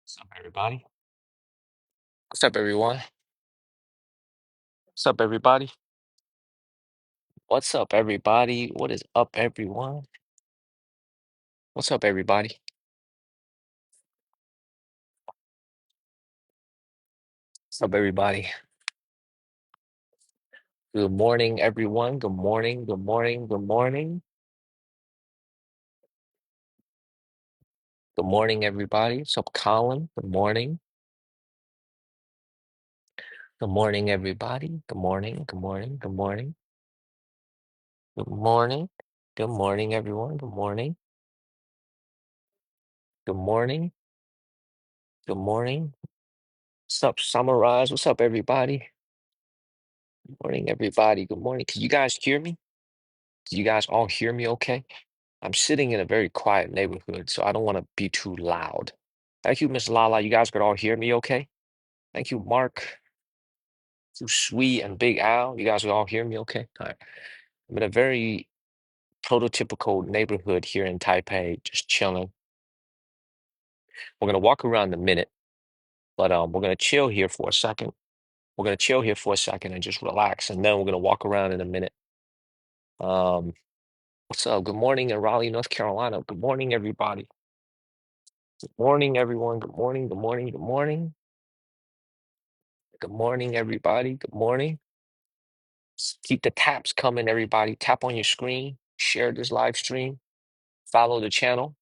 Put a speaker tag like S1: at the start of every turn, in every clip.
S1: What's up, everybody? What's up, everyone? What's up, everybody? What's up, everybody? What is up, everyone? What's up, everybody? What's up, everybody? Good morning, everyone. Good morning. Good morning. Good morning. Good morning, everybody. What's up, Colin? Good morning. Good morning, everybody. Good morning. Good morning. Good morning. Good morning. Good morning, everyone. Good morning. Good morning. Good morning. What's up, Summarize? What's up, everybody? Good morning, everybody. Good morning. Can you guys hear me? Can you guys all hear me okay? I'm sitting in a very quiet neighborhood, so I don't want to be too loud. Thank you, Miss Lala. You guys could all hear me okay? Thank you, Mark, you Sweet, and Big Al. You guys could all hear me okay? All right. I'm in a very prototypical neighborhood here in Taipei, just chilling. We're gonna walk around in a minute, but we're gonna chill here for a second. We're gonna chill here for a second and just relax, and then we're gonna walk around in a minute. Um, what's up? Good morning in Raleigh, North Carolina. Good morning, everybody. Good morning, everyone. Good morning. Good morning. Good morning. Good morning, everybody. Good morning. Keep the taps coming, everybody. Tap on your screen, share this live stream, follow the channel.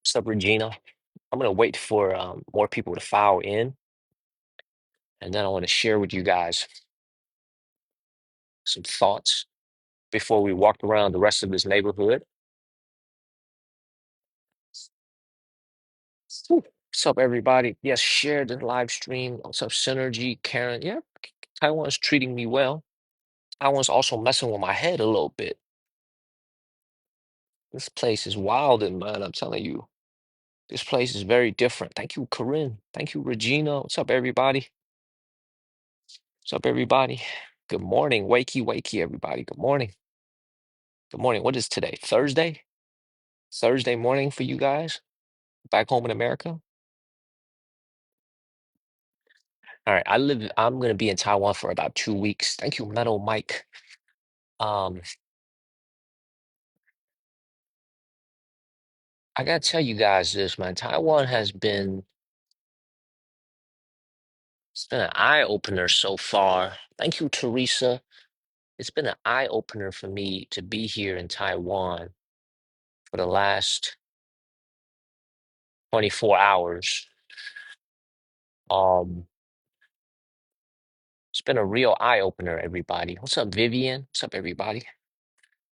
S1: What's up, Regina? I'm gonna wait for more people to file in, and then I want to share with you guys some thoughts before we walk around the rest of this neighborhood. Whew. What's up, everybody? Yes, share the live stream. What's up, Synergy, Karen? Yeah, Taiwan's treating me well. Taiwan's also messing with my head a little bit. This place is wild, and man, I'm telling you. This place is very different. Thank you, Corinne. Thank you, Regina. What's up, everybody? What's up, everybody? Good morning. Wakey, wakey, everybody. Good morning. Good morning. What is today? Thursday? Thursday morning for you guys back home in America? All right. I'm gonna be in Taiwan for about 2 weeks. Thank you, Metal Mike. Um, I gotta tell you guys this, man. Taiwan has been it's been an eye opener so far. Thank you, Teresa. It's been an eye opener for me to be here in Taiwan for the last 24 hours. Um, it's been a real eye opener, everybody. What's up, Vivian? What's up, everybody?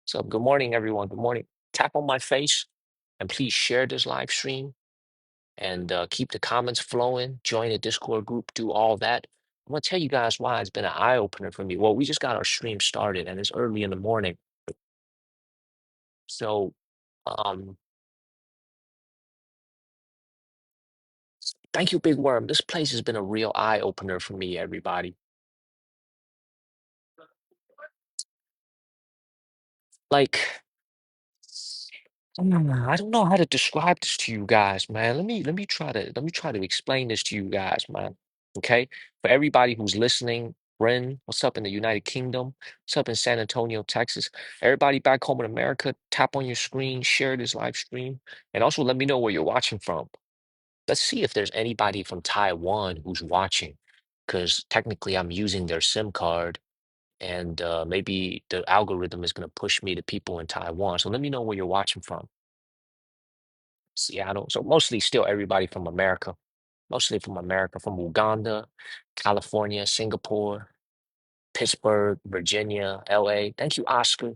S1: What's up? Good morning, everyone. Good morning. Tap on my face and please share this live stream and keep the comments flowing. Join the Discord group, do all that. I'm gonna tell you guys why it's been an eye opener for me. Well, we just got our stream started and it's early in the morning. So, um, thank you, Big Worm. This place has been a real eye opener for me, everybody. Like, I don't know how to describe this to you guys, man. Let me try to explain this to you guys, man. Okay? For everybody who's listening, Ren, what's up in the United Kingdom? What's up in San Antonio, Texas? Everybody back home in America, tap on your screen, share this live stream, and also let me know where you're watching from. Let's see if there's anybody from Taiwan who's watching, because technically I'm using their SIM card, and maybe the algorithm is going to push me to people in Taiwan. So let me know where you're watching from. Seattle. So mostly still everybody from America, mostly from America, from Uganda, California, Singapore, Pittsburgh, Virginia, LA. Thank you, Oscar.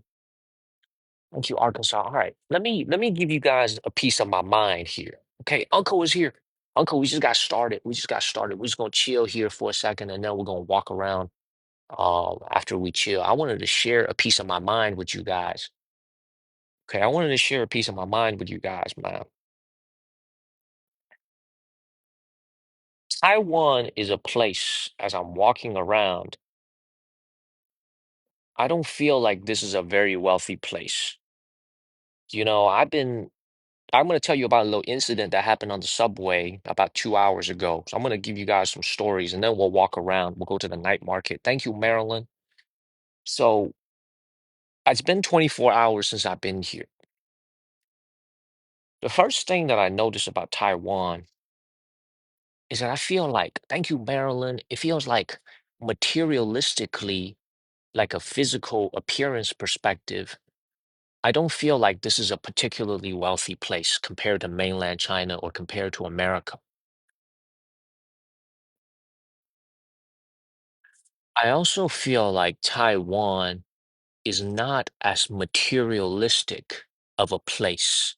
S1: Thank you, Arkansas. All right, let me give you guys a piece of my mind here. Okay, Uncle is here. Uncle, we just got started. We just got started. We're just gonna chill here for a second, and then we're gonna walk around. After we chill, I wanted to share a piece of my mind with you guys. Okay, I wanted to share a piece of my mind with you guys, man. Taiwan is a place, as I'm walking around, I don't feel like this is a very wealthy place. I've been I'm going to tell you about a little incident that happened on the subway about 2 hours ago. So I'm going to give you guys some stories and then we'll walk around. We'll go to the night market. Thank you, Marilyn. So it's been 24 hours since I've been here. The first thing that I noticed about Taiwan is that I feel like, thank you, Marilyn, it feels like materialistically, like a physical appearance perspective, I don't feel like this is a particularly wealthy place compared to mainland China or compared to America. I also feel like Taiwan is not as materialistic of a place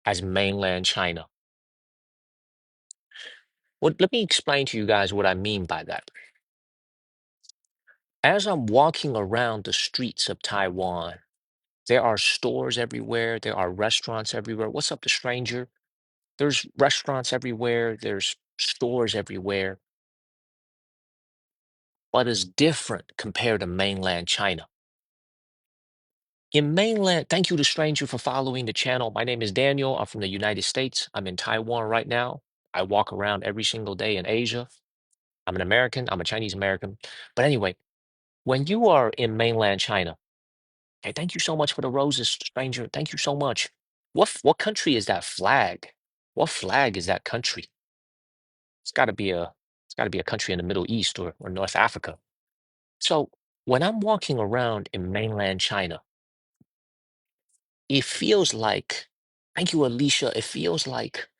S1: as mainland China. Let me explain to you guys what I mean by that. As I'm walking around the streets of Taiwan, there are stores everywhere, there are restaurants everywhere. What's up, the stranger? There's restaurants everywhere, there's stores everywhere, but it's different compared to mainland China. In mainland, thank you to stranger for following the channel. My name is Daniel. I'm from the United States. I'm in Taiwan right now. I walk around every single day in Asia. I'm an American. I'm a Chinese American. But anyway, when you are in mainland China, hey, thank you so much for the roses, stranger. Thank you so much. What country is that flag? What flag is that country? It's got to be a it's got to be a country in the Middle East or North Africa. So when I'm walking around in mainland China, it feels like, thank you, Alicia. It feels like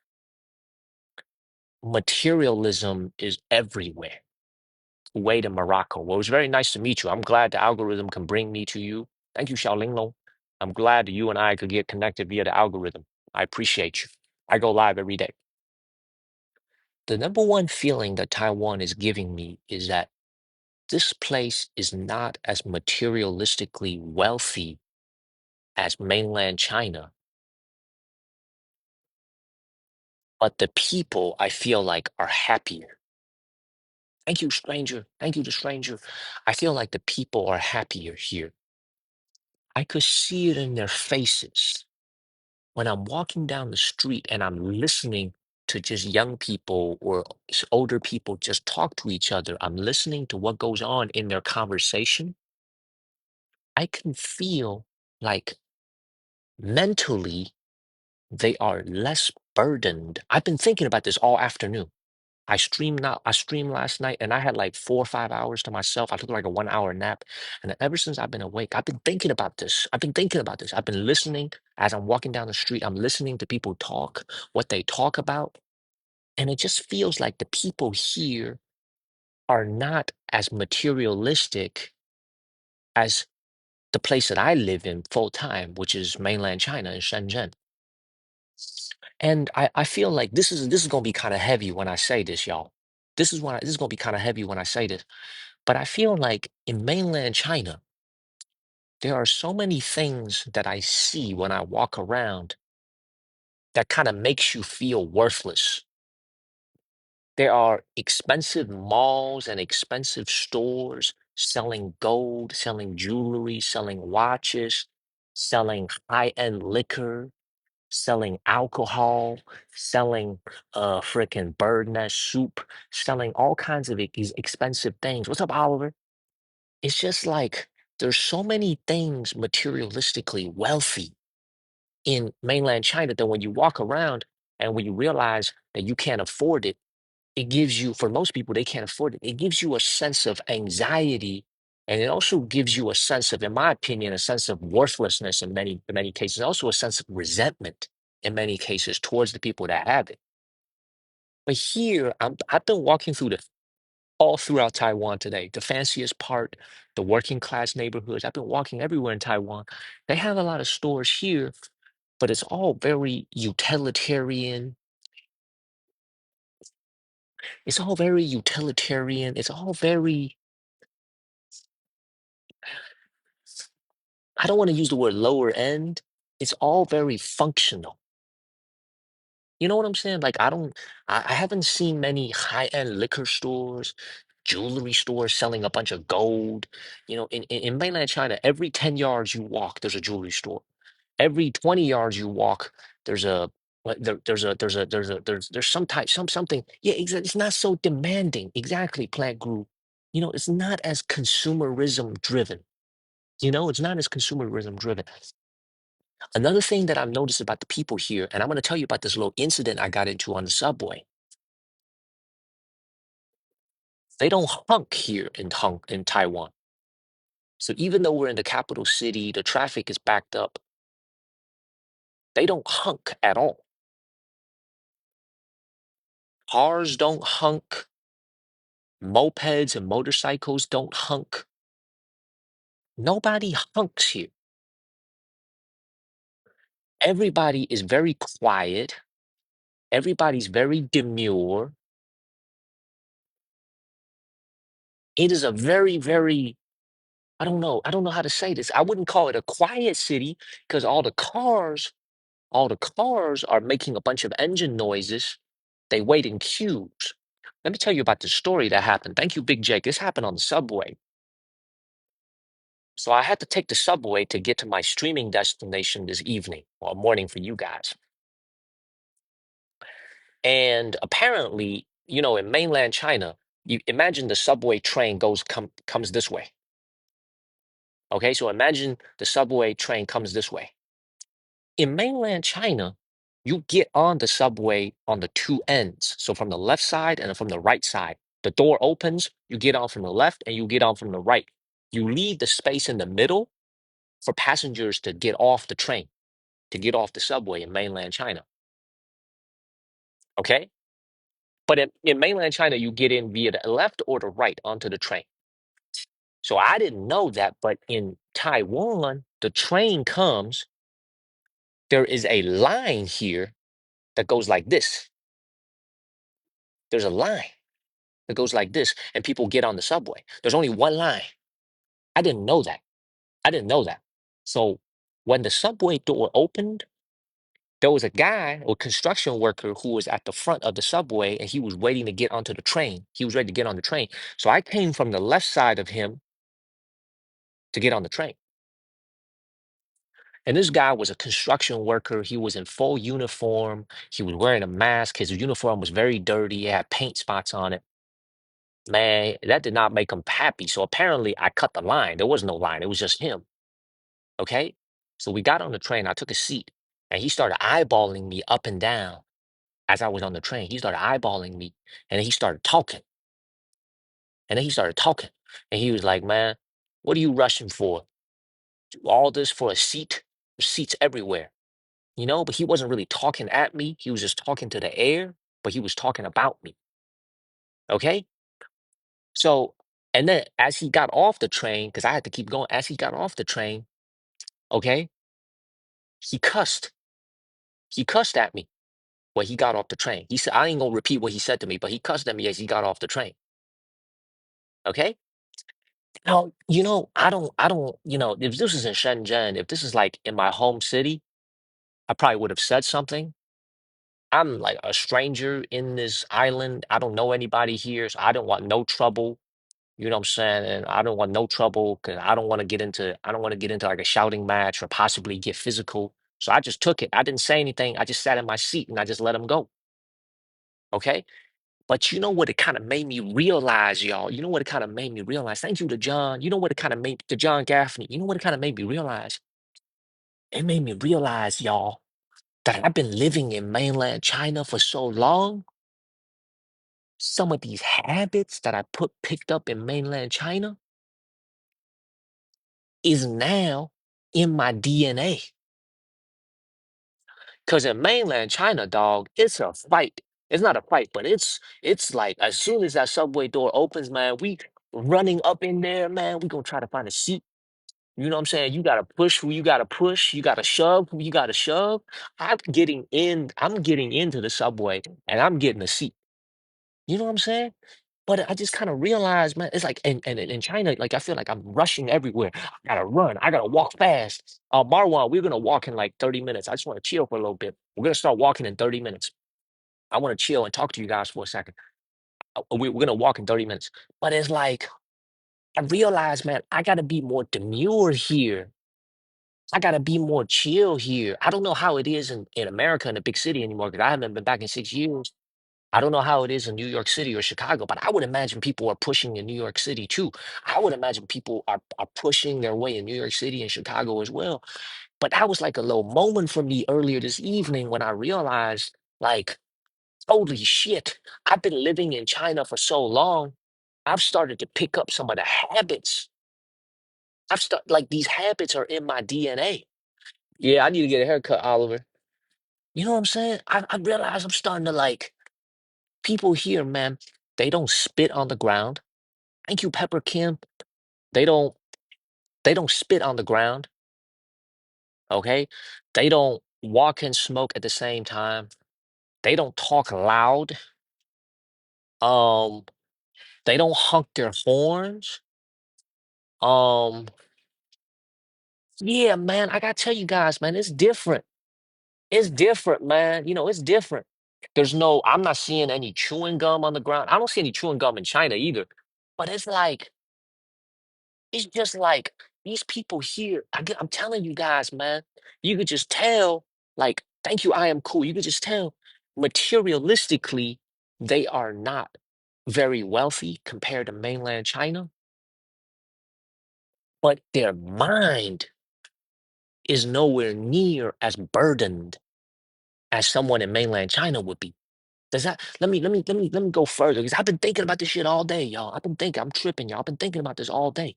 S1: materialism is everywhere. Way to Morocco. Well, it was very nice to meet you. I'm glad the algorithm can bring me to you. Thank you, Xiaoling Long. I'm glad that you and I could get connected via the algorithm. I appreciate you. I go live every day. The number one feeling that Taiwan is giving me is that this place is not as materialistically wealthy as mainland China, but the people I feel like are happier. Thank you, stranger. Thank you, the stranger. I feel like the people are happier here. I could see it in their faces when I'm walking down the street and I'm listening to just young people or older people just talk to each other. I'm listening to what goes on in their conversation. I can feel like mentally they are less burdened. I've been thinking about this all afternoon. I streamed last night and I had like 4 or 5 hours to myself. I took like a 1 hour nap. And ever since I've been awake, I've been thinking about this. I've been thinking about this. I've been listening as I'm walking down the street. I'm listening to people talk, what they talk about. And it just feels like the people here are not as materialistic as the place that I live in full time, which is mainland China in Shenzhen. And I feel like this is gonna be kind of heavy when I say this, y'all. This is gonna be kind of heavy when I say this. But I feel like in mainland China, there are so many things that I see when I walk around that kind of makes you feel worthless. There are expensive malls and expensive stores selling gold, selling jewelry, selling watches, selling high-end liquor, selling alcohol, selling freaking bird nest soup, selling all kinds of these expensive things. What's up, Oliver? It's just like there's so many things materialistically wealthy in mainland China that when you walk around and when you realize that you can't afford it, it gives you, for most people, they can't afford it. It gives you a sense of anxiety. And it also gives you a sense of, in my opinion, a sense of worthlessness in many cases, also a sense of resentment in many cases towards the people that have it. But here, I've been walking through all throughout Taiwan today. The fanciest part, the working class neighborhoods. I've been walking everywhere in Taiwan. They have a lot of stores here, but it's all very utilitarian. It's all very utilitarian. It's all very, I don't want to use the word lower end. It's all very functional. You know what I'm saying? Like I haven't seen many high-end liquor stores, jewelry stores selling a bunch of gold. You know, in mainland China, every 10 yards you walk, there's a jewelry store. Every 20 yards you walk, there's a There's some type something. Yeah, exactly. It's not so demanding. Exactly, plant group. It's not as consumerism driven. It's not as consumerism driven. Another thing that I've noticed about the people here, and I'm going to tell you about this little incident I got into on the subway. They don't honk here in Taiwan. So even though we're in the capital city, the traffic is backed up. They don't honk at all. Cars don't honk. Mopeds and motorcycles don't honk. Nobody hunks here. Everybody is very quiet. Everybody's very demure. It is a very, very, I don't know how to say this. I wouldn't call it a quiet city because all the cars are making a bunch of engine noises. They wait in queues. Let me tell you about the story that happened. Thank you, Big Jake. This happened on the subway. So I had to take the subway to get to my streaming destination this evening or morning for you guys. And apparently, in mainland China, you imagine the subway train comes this way. Okay, so imagine the subway train comes this way. In mainland China, you get on the subway on the two ends. So from the left side and from the right side. The door opens, you get on from the left and you get on from the right. You leave the space in the middle for passengers to get off the train, to get off the subway in mainland China. Okay? But in mainland China, you get in via the left or the right onto the train. So I didn't know that, but in Taiwan, the train comes, there is a line here that goes like this. There's a line that goes like this, and people get on the subway. There's only one line. I didn't know that. I didn't know that. So when the subway door opened, there was a guy or construction worker who was at the front of the subway and he was waiting to get onto the train. He was ready to get on the train. So I came from the left side of him to get on the train. And this guy was a construction worker. He was in full uniform. He was wearing a mask. His uniform was very dirty. It had paint spots on it. Man, that did not make him happy. So apparently I cut the line. There was no line. It was just him. Okay. So we got on the train. I took a seat and he started eyeballing me up and down as I was on the train. He started eyeballing me and then he started talking. And then he started talking. And he was like, man, what are you rushing for? All this for a seat? There's seats everywhere. But he wasn't really talking at me. He was just talking to the air, but he was talking about me. Okay. So, and then as he got off the train, because I had to keep going, as he got off the train, okay, he cussed. He cussed at me when he got off the train. He said, I ain't gonna repeat what he said to me, but he cussed at me as he got off the train. Okay. Now, I don't, if this is in Shenzhen, if this is like in my home city, I probably would have said something. I'm like a stranger in this island. I don't know anybody here, so I don't want no trouble. You know what I'm saying? And I don't want no trouble because I don't want to get into like a shouting match or possibly get physical. So I just took it. I didn't say anything. I just sat in my seat and I just let him go. Okay. But you know what it kind of made me realize, y'all? You know what it kind of made me realize? Thank you to John. You know what it kind of made to John Gaffney. You know what it kind of made me realize? It made me realize, y'all, that I've been living in mainland China for so long. Some of these habits that I picked up in mainland China is now in my DNA. Because in mainland China, dog, it's a fight. It's not a fight, but it's like as soon as that subway door opens, man, we running up in there, man. We gonna try to find a seat. You know what I'm saying? You gotta push who you gotta push. You gotta shove who you gotta shove. I'm getting in. I'm getting into the subway, and I'm getting a seat. You know what I'm saying? But I just kind of realized, man, it's like and in China, like I feel like I'm rushing everywhere. I gotta run. I gotta walk fast. Marwan, we're gonna walk in like 30 minutes. I just want to chill for a little bit. We're gonna start walking in 30 minutes. I want to chill and talk to you guys for a second. We're gonna walk in 30 minutes. But it's like I realized, man, I gotta be more demure here I gotta be more chill here. I don't know how it is in America in a big city anymore because I haven't been back in 6 years. I don't know how it is in New York City or Chicago, but I would imagine people are pushing in New York City too. I would imagine people are pushing their way in New York City and Chicago as well. But that was like a little moment for me earlier this evening when I realized, like, holy shit, I've been living in China for so long. I've started to pick up some of the habits. Like these habits are in my DNA. Yeah, I need to get a haircut, Oliver. You know what I'm saying? I realize I'm starting to like people here, man. They don't spit on the ground. Thank you, Pepper Kim. They don't they don't spit on the ground. Okay, they don't walk and smoke at the same time. They don't talk loud. Um, they don't honk their horns. Um, yeah, man, I gotta tell you guys, man, it's different. It's different, man. It's different. I'm not seeing any chewing gum on the ground. I don't see any chewing gum in China either. But it's just like these people here. I'm telling you guys, man, you could just tell, like, thank you, I am cool. You could just tell materialistically, they are not very wealthy compared to mainland China, but their mind is nowhere near as burdened as someone in mainland China would be. Does that let me go further because I've been thinking about this shit all day, y'all. I've been thinking, I'm tripping, y'all. I've been thinking about this all day.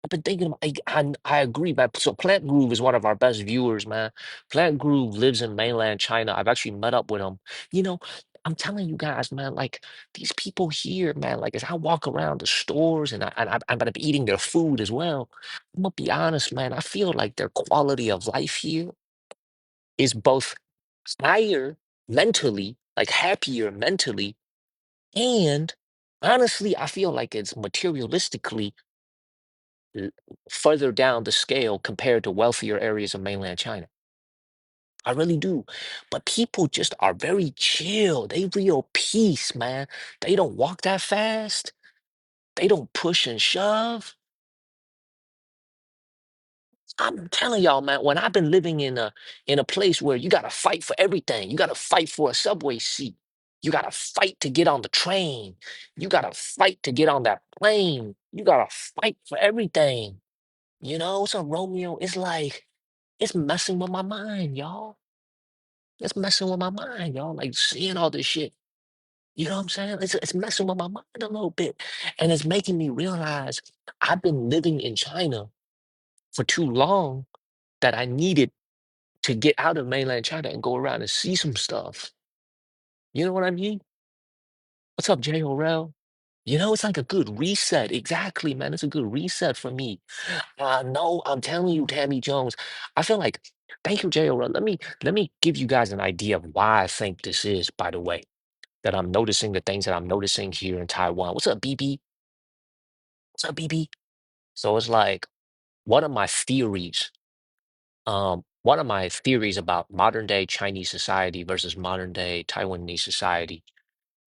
S1: I've been thinking about, I agree, man. So Plant Groove is one of our best viewers, man. Plant Groove lives in mainland China. I've actually met up with him. You know, I'm telling you guys, man, like these people here, man, like as I walk around the stores I'm gonna be eating their food as well. I'm gonna be honest, man. I feel like their quality of life here is both higher mentally, like happier mentally, and honestly, I feel like it's materialistically l- further down the scale compared to wealthier areas of mainland China. I really do. But people just are very chill. They real peace, man. They don't walk that fast. They don't push and shove. I'm telling y'all, man, when I've been living in a place where you gotta fight for everything, you gotta fight for a subway seat, you gotta fight to get on the train, you gotta fight to get on that plane, you gotta fight for everything. So Romeo, it's like it's messing with my mind, y'all. It's messing with my mind, y'all. Like seeing all this shit. You know what I'm saying? It's messing with my mind a little bit. And it's making me realize I've been living in China for too long that I needed to get out of mainland China and go around and see some stuff. You know what I mean? What's up, J. Orel? It's like a good reset. Exactly, man. It's a good reset for me. No, I'm telling you, Tammy Jones. I feel like, thank you, J.O. Let me give you guys an idea of why I think this is, by the way, that I'm noticing the things that I'm noticing here in Taiwan. What's up, BB? What's up, BB? So it's like one of my theories, one of my theories about modern day Chinese society versus modern day Taiwanese society,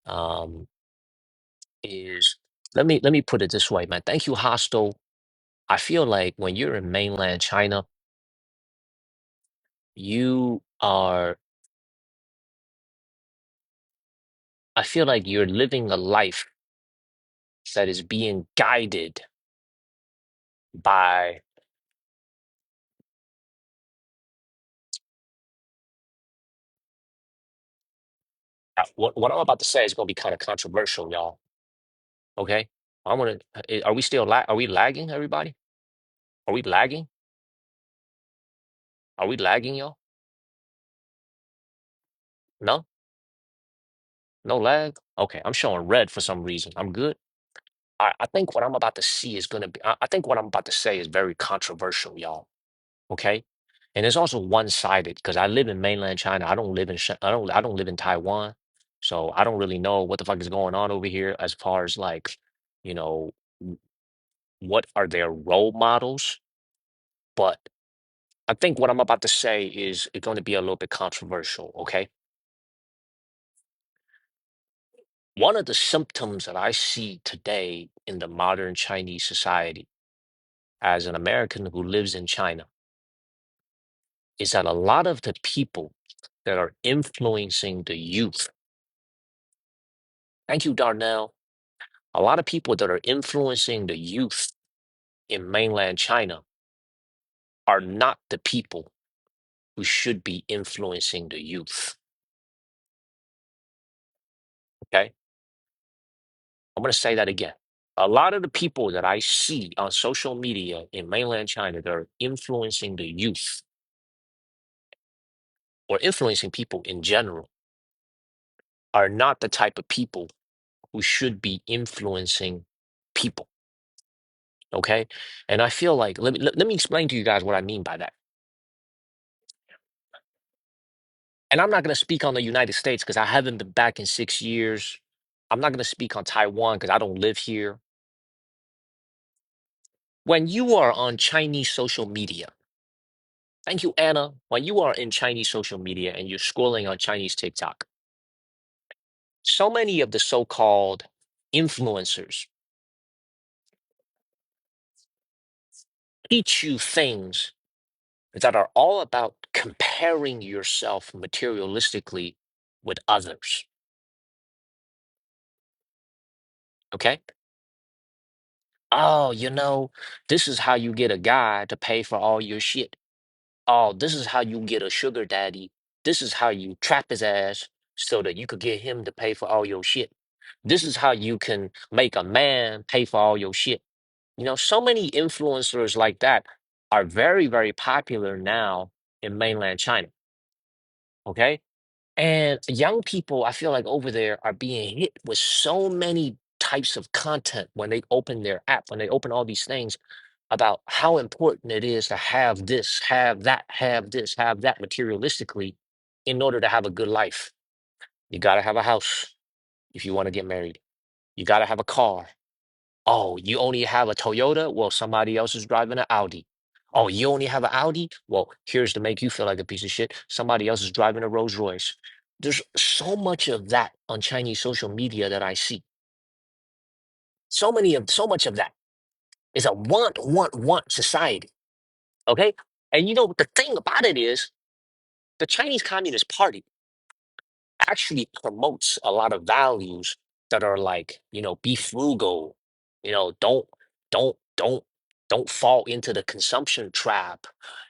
S1: um, is let me put it this way, man. Thank you, Hostel. I feel like when you're in mainland China, you are I feel like you're living a life that is being guided by what I'm about to say is going to be kind of controversial, y'all. Okay, I want to. Are we still are we lagging, everybody? Are we lagging? Are we lagging, y'all? No, no lag. Okay, I'm showing red for some reason. I'm good. I think what I'm about to see is going to be. I think what I'm about to say is very controversial, y'all. Okay, and it's also one-sided because I live in mainland China. I don't live in I don't live in Taiwan, so I don't really know what the fuck is going on over here as far as like, you know, w- what are their role models. But I think what I'm about to say is going to be a little bit controversial. Okay, one of the symptoms that I see today in the modern Chinese society as an American who lives in China is that a lot of the people that are influencing the youth, thank you, Darnell, a lot of people that are influencing the youth in mainland China are not the people who should be influencing the youth. Okay. I'm going to say that again. A lot of the people that I see on social media in mainland China that are influencing the youth or influencing people in general are not the type of people who should be influencing people. Okay. And I feel like, let me explain to you guys what I mean by that. And I'm not going to speak on the United States because I haven't been back in 6 years. I'm not going to speak on Taiwan because I don't live here. When you are on Chinese social media, thank you, Anna. When you are in Chinese social media and you're scrolling on Chinese TikTok, so many of the so-called influencers teach you things that are all about comparing yourself materialistically with others. Okay. Oh, this is how you get a guy to pay for all your shit. Oh, this is how you get a sugar daddy. This is how you trap his ass so that you could get him to pay for all your shit. This is how you can make a man pay for all your shit. So many influencers like that are very, very popular now in mainland China. Okay. And young people, I feel like over there are being hit with so many types of content when they open their app, when they open all these things about how important it is to have this, have that, have this, have that materialistically in order to have a good life. You got to have a house if you want to get married. You got to have a car. Oh, you only have a Toyota? Well, somebody else is driving an Audi. Oh, you only have an Audi? Well, here's to make you feel like a piece of shit. Somebody else is driving a Rolls Royce. There's so much of that on Chinese social media that I see. So much of that is a want society. Okay. And the thing about it is the Chinese Communist Party actually promotes a lot of values that are like, be frugal, don't, don't, don't, don't fall into the consumption trap,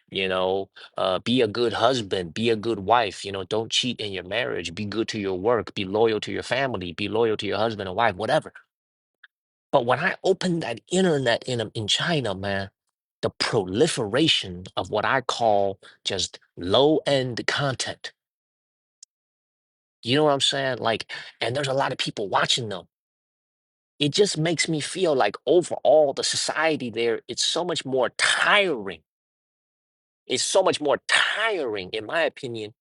S1: be a good husband, be a good wife, don't cheat in your marriage, be good to your work, be loyal to your family, be loyal to your husband and wife, whatever. But when I opened that internet in China, man, the proliferation of what I call just low end content. You know what I'm saying? Like, and there's a lot of people watching them. It just makes me feel like overall the society there, it's so much more tiring. It's so much more tiring, in my opinion,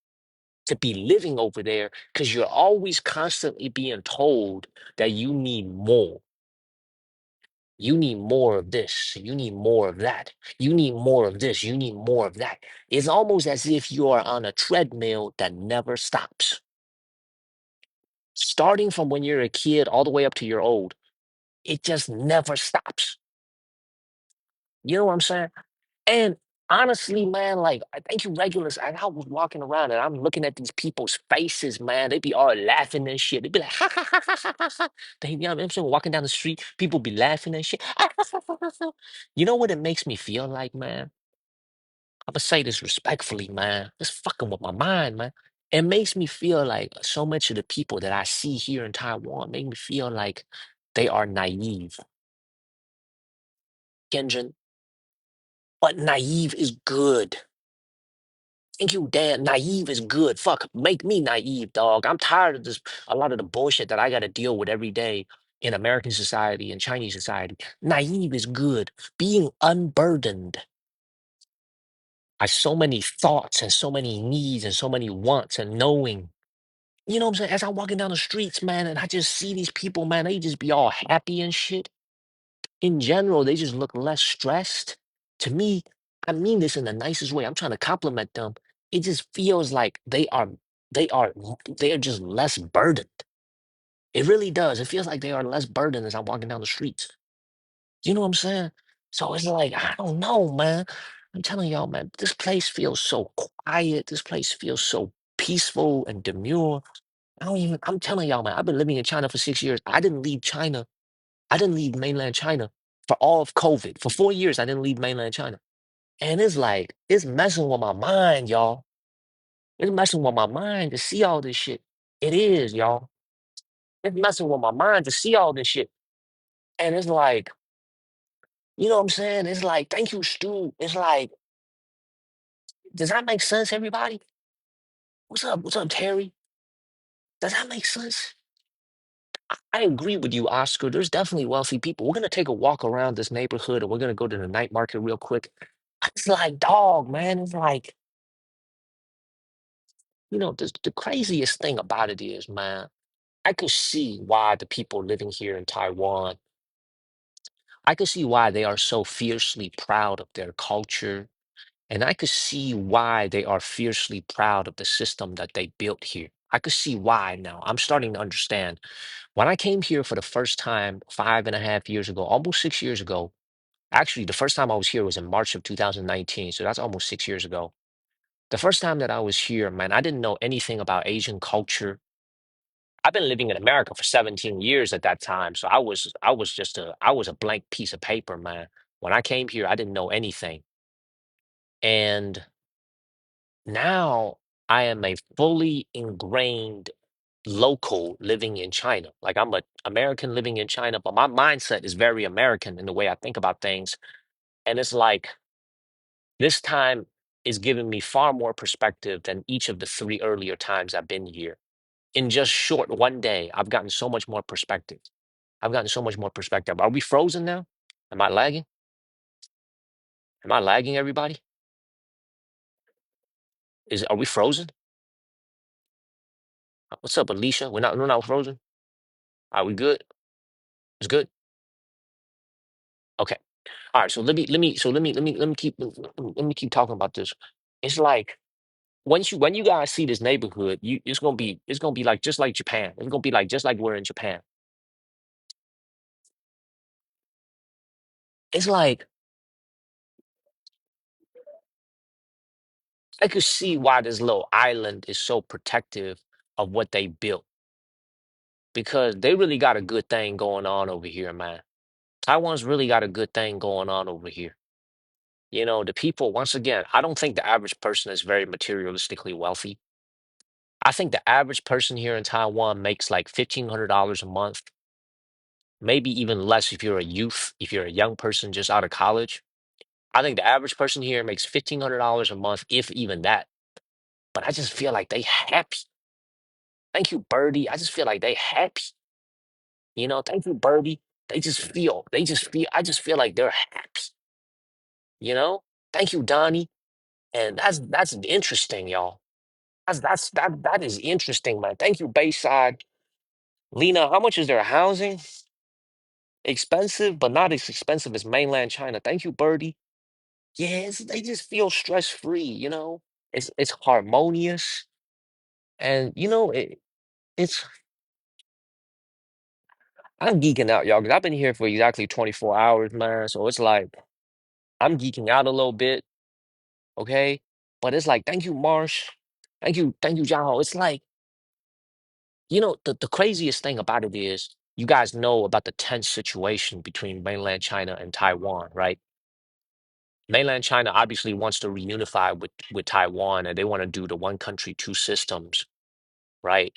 S1: to be living over there because you're always constantly being told that you need more. You need more of this. You need more of that. You need more of this. You need more of that. It's almost as if you are on a treadmill that never stops. Starting from when you're a kid all the way up to you're old, it just never stops. You know what I'm saying? And honestly, man, like I think you regulars, and I was walking around and I'm looking at these people's faces, man. They be all laughing and shit. They be like, ha ha ha ha ha ha. Ha. I'm saying, walking down the street, people be laughing and shit. You know what it makes me feel like, man? I'm gonna say this respectfully, man. It's fucking with my mind, man. It makes me feel like so much of the people that I see here in Taiwan make me feel like they are naive. Genjin, but naive is good. Thank you, Dan. Naive is good. Fuck, make me naive, dog. I'm tired of this, a lot of the bullshit that I got to deal with every day in American society and Chinese society. Naive is good. Being unburdened by so many thoughts and so many needs and so many wants and knowing. You know what I'm saying? As I'm walking down the streets, man, and I just see these people, man, they just be all happy and shit. In general, they just look less stressed. To me, I mean this in the nicest way. I'm trying to compliment them. It just feels like they are they are just less burdened. It really does. It feels like they are less burdened as I'm walking down the streets. You know what I'm saying? So it's like, I don't know, man. I'm telling y'all, man, this place feels so quiet. This place feels so peaceful and demure. I'm telling y'all, man, I've been living in China for 6 years. I didn't leave China. I didn't leave mainland China for all of COVID. For 4 years, I didn't leave mainland China. And it's like, it's messing with my mind, y'all. It's messing with my mind to see all this shit. It is, y'all. It's messing with my mind to see all this shit. And it's like, you know what I'm saying? It's like, thank you, Stu. It's like, does that make sense, everybody? What's up? What's up, Terry? Does that make sense? I agree with you, Oscar. There's definitely wealthy people. We're gonna take a walk around this neighborhood and we're gonna go to the night market real quick. It's like, dog, man. It's like, the craziest thing about it is, man, I could see why the people living here in Taiwan, I could see why they are so fiercely proud of their culture. And I could see why they are fiercely proud of the system that they built here. I could see why now. I'm starting to understand. When I came here for the first time 5.5 years ago, almost 6 years ago, actually, the first time I was here was in March of 2019. So that's almost 6 years ago. The first time that I was here, man, I didn't know anything about Asian culture. I've been living in America for 17 years at that time. So I was a blank piece of paper, man. When I came here, I didn't know anything. And now I am a fully ingrained local living in China. Like I'm an American living in China, but my mindset is very American in the way I think about things. And it's like this time is giving me far more perspective than each of the three earlier times I've been here. In just short one day, I've gotten so much more perspective. I've gotten so much more perspective. Are we frozen now? Am I lagging? Am I lagging, everybody? Are we frozen? What's up, Alicia? We're not frozen? Are we good? It's good? Okay. All right, so let me keep talking about this. It's like when you guys see this neighborhood, it's gonna be like just like Japan. It's gonna be like just like we're in Japan. It's like I could see why this little island is so protective of what they built because they really got a good thing going on over here, man. Taiwan's really got a good thing going on over here. The people, once again, I don't think the average person is very materialistically wealthy. I think the average person here in Taiwan makes like $1,500 a month, maybe even less if you're a youth, if you're a young person just out of college. I think the average person here makes $1,500 a month, if even that. But I just feel like they happy. Thank you, Birdie. I just feel like they happy. Thank you, Birdie. I just feel like they're happy. You know? Thank you, Donnie. And that's interesting, y'all. That is interesting, man. Thank you, Bayside. Lena, how much is their housing? Expensive, but not as expensive as mainland China. Thank you, Birdie. Yes, they just feel stress-free. It's harmonious. And it's I'm geeking out, y'all, because I've been here for exactly 24 hours, man. So it's like I'm geeking out a little bit, okay? But it's like, thank you, Marsh. Thank you, John. It's like, the craziest thing about it is you guys know about the tense situation between mainland China and Taiwan, right? Mainland China obviously wants to reunify with Taiwan and they want to do the one country, two systems, right?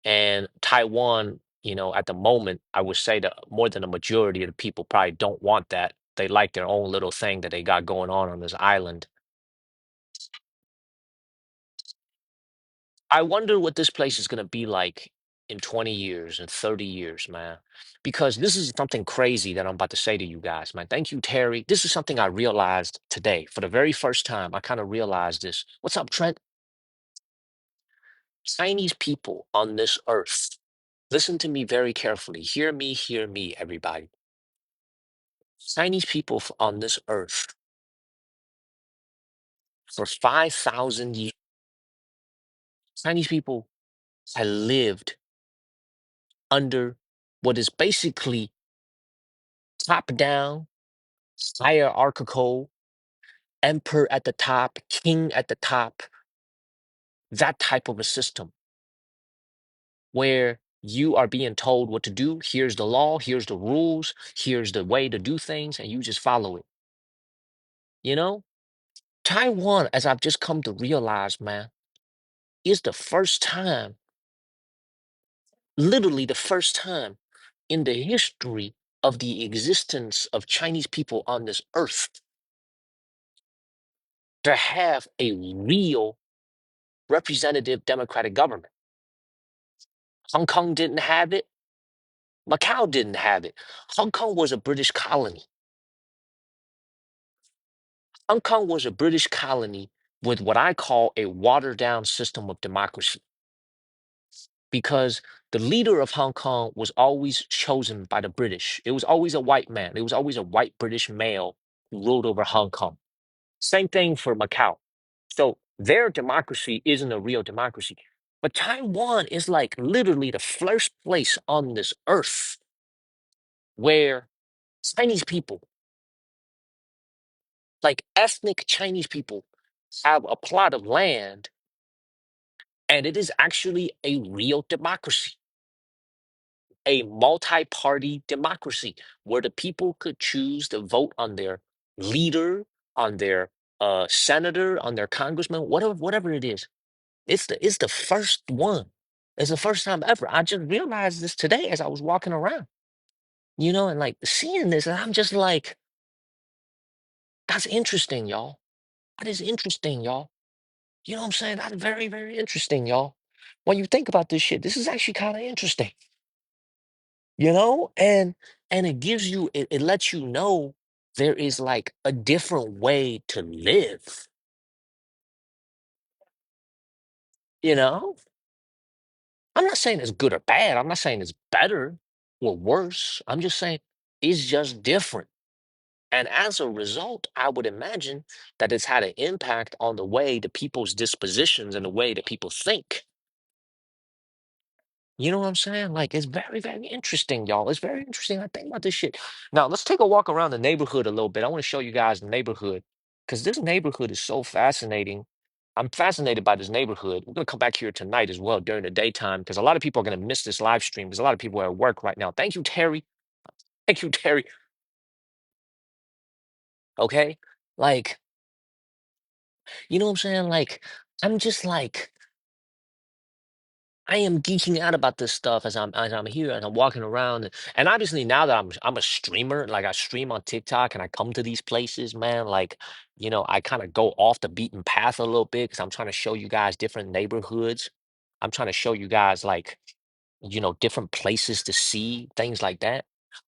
S1: And Taiwan, at the moment, I would say that more than a majority of the people probably don't want that. They like their own little thing that they got going on this island. I wonder what this place is going to be like in 20 years and 30 years, man. Because this is something crazy that I'm about to say to you guys, man. Thank you, Terry. This is something I realized today. For the very first time, I kind of realized this. What's up, Trent? Chinese people on this earth. Listen to me very carefully. Hear me, everybody. Chinese people on this earth for 5,000 years, Chinese people have lived under what is basically top down, hierarchical. emperor at the top, king at the top, that type of a system where you are being told what to do. Here's the law, here's the rules, here's the way to do things, and you just follow it. You know, Taiwan, as I've just come to realize, man, is the first time, literally the first time in the history of the existence of Chinese people on this earth to have a real representative democratic government. Hong Kong didn't have it. Macau didn't have it. Hong Kong was a British colony. Hong Kong was a British colony with what I call a watered down system of democracy because the leader of Hong Kong was always chosen by the British. It was always a white man. It was always a white British male who ruled over Hong Kong. Same thing for Macau. So their democracy isn't a real democracy. But Taiwan is like literally the first place on this earth where Chinese people, like ethnic Chinese people, have a plot of land and it is actually a real democracy, a multi party democracy where the people could choose to vote on their leader, on their senator, on their congressman, whatever it is. It's the first one. It's the first time ever. I just realized this today as I was walking around, and like seeing this, and I'm just like, that's interesting, y'all. That is interesting, y'all. You know what I'm saying? That's very, very interesting, y'all. When you think about this shit, this is actually kind of interesting, and it gives you, it lets you know there is like a different way to live, you know? I'm not saying it's good or bad. I'm not saying it's better or worse. I'm just saying it's just different. And as a result, I would imagine that it's had an impact on the way the people's dispositions and the way that people think. You know what I'm saying? Like, it's very, very interesting, y'all. It's very interesting. I think about this shit. Now, let's take a walk around the neighborhood a little bit. I want to show you guys the neighborhood because this neighborhood is so fascinating. I'm fascinated by this neighborhood. We're going to come back here tonight as well during the daytime because a lot of people are going to miss this live stream because a lot of people are at work right now. Thank you, Terry. Thank you, Terry. Okay. Like, you know what I'm saying? Like, I'm just like, I am geeking out about this stuff as I'm here and I'm walking around. And obviously now that I'm a streamer, like I stream on TikTok and I come to these places, man, like, I kind of go off the beaten path a little bit because I'm trying to show you guys different neighborhoods. I'm trying to show you guys like, different places to see, things like that.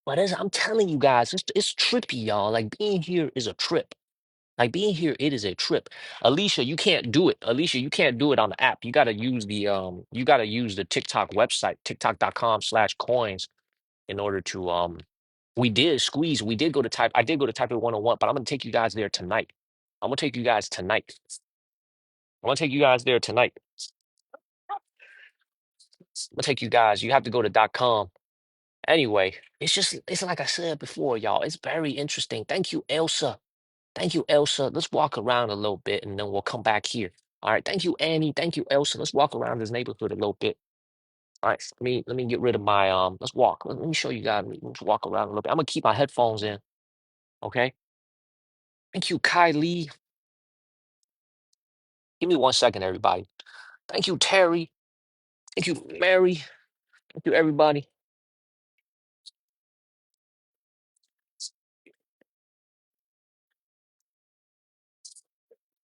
S1: But as I'm telling you guys, it's trippy, y'all. Like being here is a trip. Like being here, it is a trip. Alicia, you can't do it. Alicia, you can't do it on the app. You gotta use the TikTok website, tiktok.com/coins in order to we did go to type, I did go to type it 101, but I'm gonna take you guys there tonight. I'm gonna take you guys tonight. I'm gonna take you guys there tonight. I'm gonna take you guys. You have to go to .com. Anyway, it's like I said before, y'all. It's very interesting. Thank you, Elsa. Thank you, Elsa. Let's walk around a little bit and then we'll come back here. All right. Thank you, Annie. Thank you, Elsa. Let's walk around this neighborhood a little bit. All right. Let me get rid of my let's walk. Let me show you guys. Let's walk around a little bit. I'm gonna keep my headphones in. Okay. Thank you, Kylie. Give me 1 second, everybody. Thank you, Terry. Thank you, Mary. Thank you, everybody.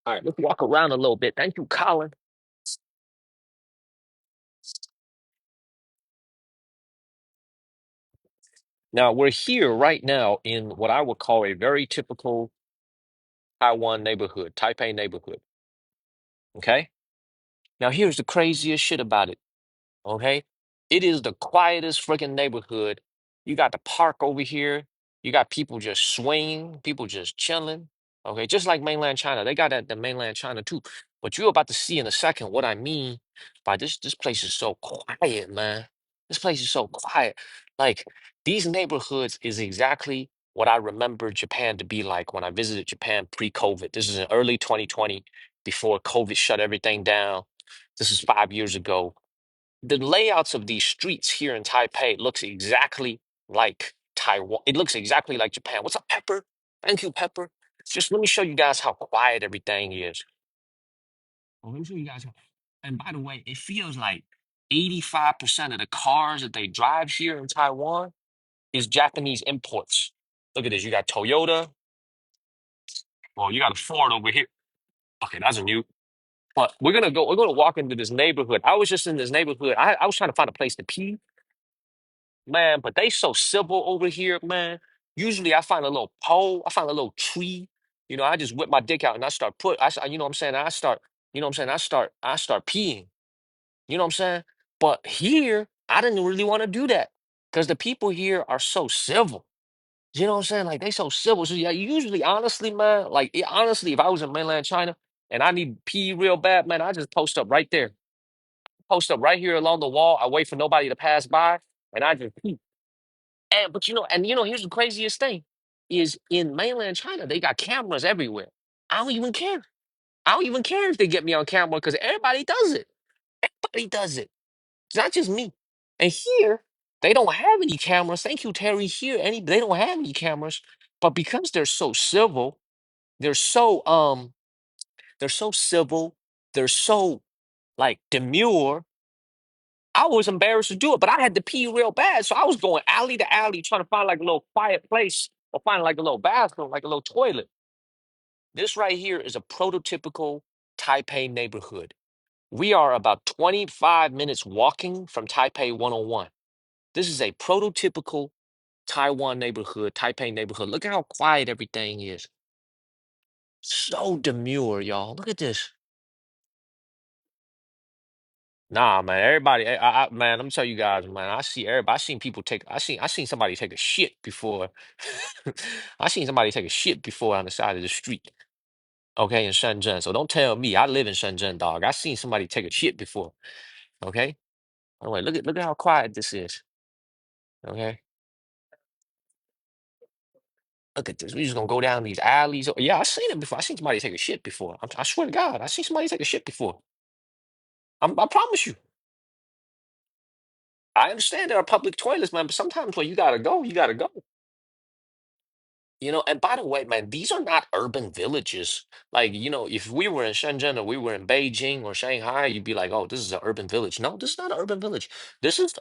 S1: All right, let's walk around a little bit. Thank you, Colin. Now we're here right now in what I would call a very typical Taiwan neighborhood, Taipei neighborhood. Okay. Now here's the craziest shit about it. Okay. It is the quietest freaking neighborhood. You got the park over here. You got people just swinging, people just chilling. Okay. Just like mainland China. They got that the mainland China too. But you're about to see in a second what I mean by this place is so quiet, man. This place is so quiet. Like these neighborhoods is exactly what I remember Japan to be like when I visited Japan pre-COVID. This is in early 2020, before COVID shut everything down. This is 5 years ago. The layouts of these streets here in Taipei looks exactly like Taiwan. It looks exactly like Japan. What's up, Pepper? Thank you, Pepper. Just let me show you guys how quiet everything is. Well, let me show you guys. And by the way, it feels like 85% of the cars that they drive here in Taiwan is Japanese imports. Look at this. You got Toyota. Well, you got a Ford over here. Okay, that's a new. But we're gonna walk into this neighborhood. I was just in this neighborhood. I was trying to find a place to pee, man, but they so civil over here, man. Usually I find a little pole, I find a little tree. I just whip my dick out and I start you know what I'm saying? You know what I'm saying? I start peeing. You know what I'm saying? But here, I didn't really want to do that because the people here are so civil. You know what I'm saying? Like they so civil. So yeah, usually, honestly, man, like honestly, if I was in mainland China and I need to pee real bad, man, I just post up right there. Post up right here along the wall. I wait for nobody to pass by, and I just pee. And but here's the craziest thing: is in mainland China they got cameras everywhere. I don't even care. I don't even care if they get me on camera because everybody does it. Everybody does it. It's not just me. And here, they don't have any cameras. Thank you, Terry. Here, they don't have any cameras. But because they're so they're so civil, they're so like demure. I was embarrassed to do it, but I had to pee real bad. So I was going alley to alley trying to find like a little quiet place or find like a little bathroom, like a little toilet. This right here is a prototypical Taipei neighborhood. We are about 25 minutes walking from Taipei 101. This is a prototypical Taiwan neighborhood, Taipei neighborhood. Look at how quiet everything is. So demure, y'all. Look at this. Nah, man. Everybody, man. Let me tell you guys, man. I see everybody. I seen people take. I seen somebody take a shit before. I seen somebody take a shit before on the side of the street. Okay, in Shenzhen. So don't tell me. I live in Shenzhen, dog. I seen somebody take a shit before. Okay. Oh wait, look at how quiet this is. Okay. Look at this. We just gonna go down these alleys. Oh, yeah, I seen it before. I seen somebody take a shit before. I swear to God, I seen somebody take a shit before. I promise you. I understand there are public toilets, man, but sometimes when you gotta go, you gotta go. And by the way, man, these are not urban villages. Like, if we were in Shenzhen or we were in Beijing or Shanghai, you'd be like, oh, this is an urban village. No, this is not an urban village. This is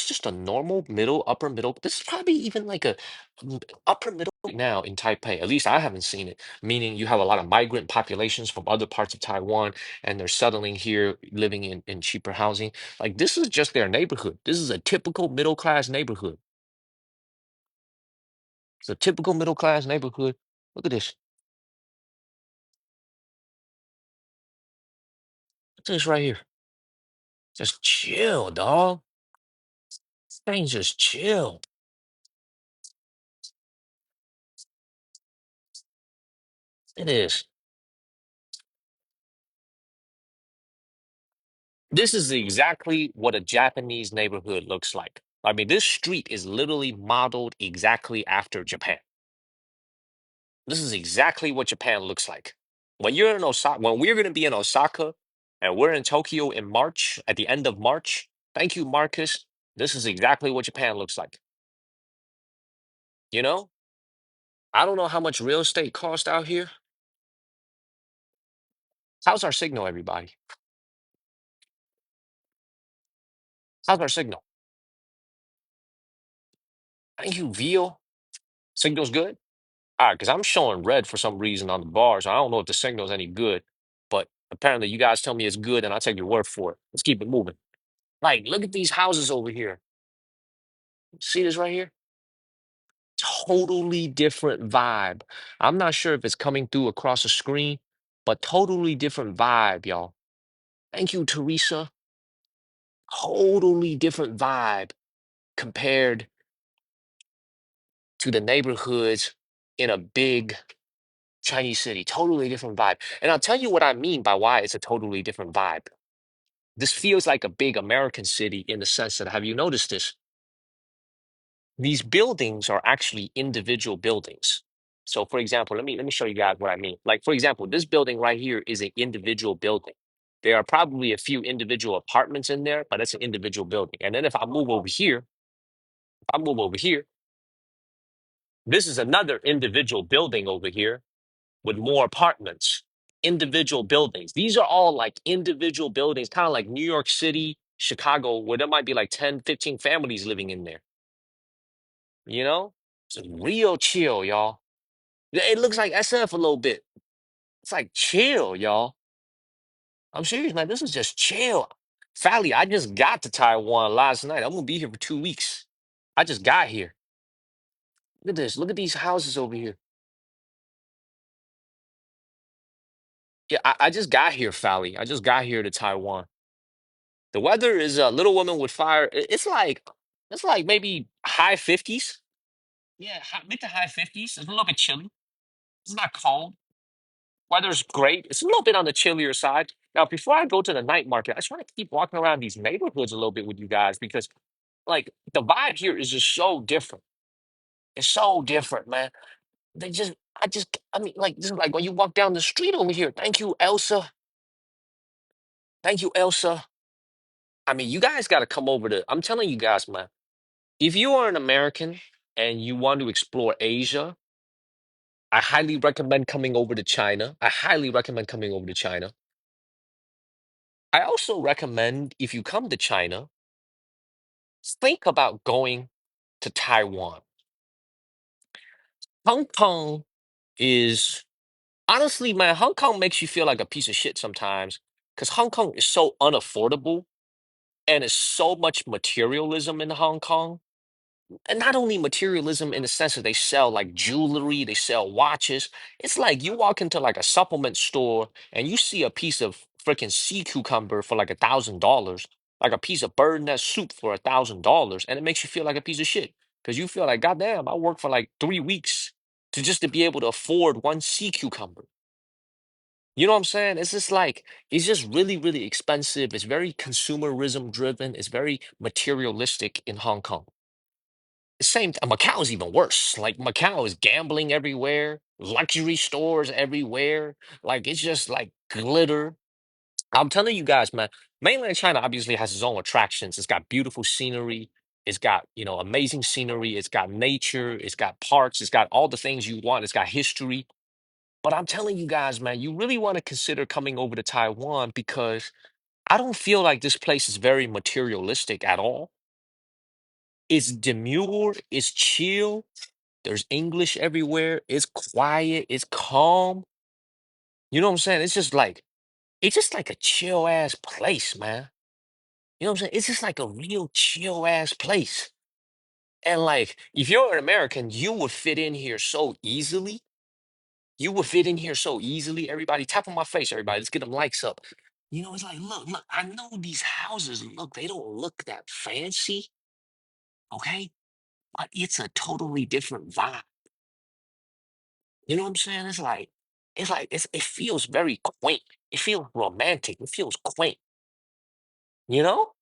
S1: just a normal middle, upper middle. This is probably even like a upper middle right now in Taipei. At least I haven't seen it. Meaning you have a lot of migrant populations from other parts of Taiwan and they're settling here, living in cheaper housing. Like this is just their neighborhood. This is a typical middle class neighborhood. It's a typical middle class neighborhood. Look at this. Look at this right here. Just chill, dog. Things just chill. It is. This is exactly what a Japanese neighborhood looks like. I mean, this street is literally modeled exactly after Japan. This is exactly what Japan looks like. When we're going to be in Osaka and we're in Tokyo in March, at the end of March, thank you, Marcus. This is exactly what Japan looks like. You know, I don't know how much real estate cost out here. How's our signal, everybody? How's our signal? Thank you, Veal. Signal's good? All right, because I'm showing red for some reason on the bar, so I don't know if the signal's any good. But apparently, you guys tell me it's good, and I'll take your word for it. Let's keep it moving. Like, look at these houses over here. See this right here? Totally different vibe. I'm not sure if it's coming through across the screen, but totally different vibe, y'all. Thank you, Teresa. Totally different vibe compared to the neighborhoods in a big Chinese city. Totally different vibe. And I'll tell you what I mean by why it's a totally different vibe. This feels like a big American city in the sense that, have you noticed this? These buildings are actually individual buildings. So, for example, let me show you guys what I mean. Like, for example, this building right here is an individual building. There are probably a few individual apartments in there, but it's an individual building. And then if I move over here, this is another individual building over here with more apartments, individual buildings. These are all like individual buildings, kind of like New York City, Chicago, where there might be like 10, 15 families living in there, you know? It's real chill, y'all. It looks like SF a little bit. It's like chill, y'all. I'm serious, man. This is just chill. Fally, I just got to Taiwan last night. I'm gonna be here for 2 weeks. I just got here. Look at this. Look at these houses over here. Yeah, I just got here, Fally. I just got here to Taiwan. The weather is Little Woman with Fire. It's like maybe high 50s. Yeah, mid to high 50s. It's a little bit chilly. It's not cold. Weather's great. It's a little bit on the chillier side. Now, before I go to the night market, I just want to keep walking around these neighborhoods a little bit with you guys because, like, the vibe here is just so different. It's so different, man. I mean, like, this is like when you walk down the street over here. Thank you, Elsa. Thank you, Elsa. I mean, you guys got to come over to, I'm telling you guys, man, if you are an American and you want to explore Asia, I highly recommend coming over to China. I highly recommend coming over to China. I also recommend if you come to China, think about going to Taiwan. Hong Kong is honestly, man, Hong Kong makes you feel like a piece of shit sometimes because Hong Kong is so unaffordable and it's so much materialism in Hong Kong. And not only materialism in the sense that they sell like jewelry, they sell watches. It's like you walk into like a supplement store and you see a piece of freaking sea cucumber for like $1,000, like a piece of bird nest soup for $1,000, and it makes you feel like a piece of shit because you feel like, goddamn, I worked for like 3 weeks to be able to afford one sea cucumber. You know what I'm saying? It's just like it's just really, really expensive. It's very consumerism driven. It's very materialistic in Hong Kong. Same Macau is even worse. Like Macau is gambling everywhere, luxury stores everywhere. Like it's just like glitter. I'm telling you guys, man, mainland China obviously has its own attractions. It's got beautiful scenery. It's got, amazing scenery. It's got nature. It's got parks. It's got all the things you want. It's got history. But I'm telling you guys, man, you really want to consider coming over to Taiwan because I don't feel like this place is very materialistic at all. It's demure, it's chill. There's English everywhere. It's quiet. It's calm. You know what I'm saying? It's just like a chill ass place, man. You know what I'm saying? It's just like a real chill ass place. And like, if you're an American, you would fit in here so easily. You would fit in here so easily. Everybody, tap on my face, everybody. Let's get them likes up. It's like, look, I know these houses, look, they don't look that fancy, okay? But it's a totally different vibe. You know what I'm saying? It feels very quaint. It feels romantic. It feels quaint. You know?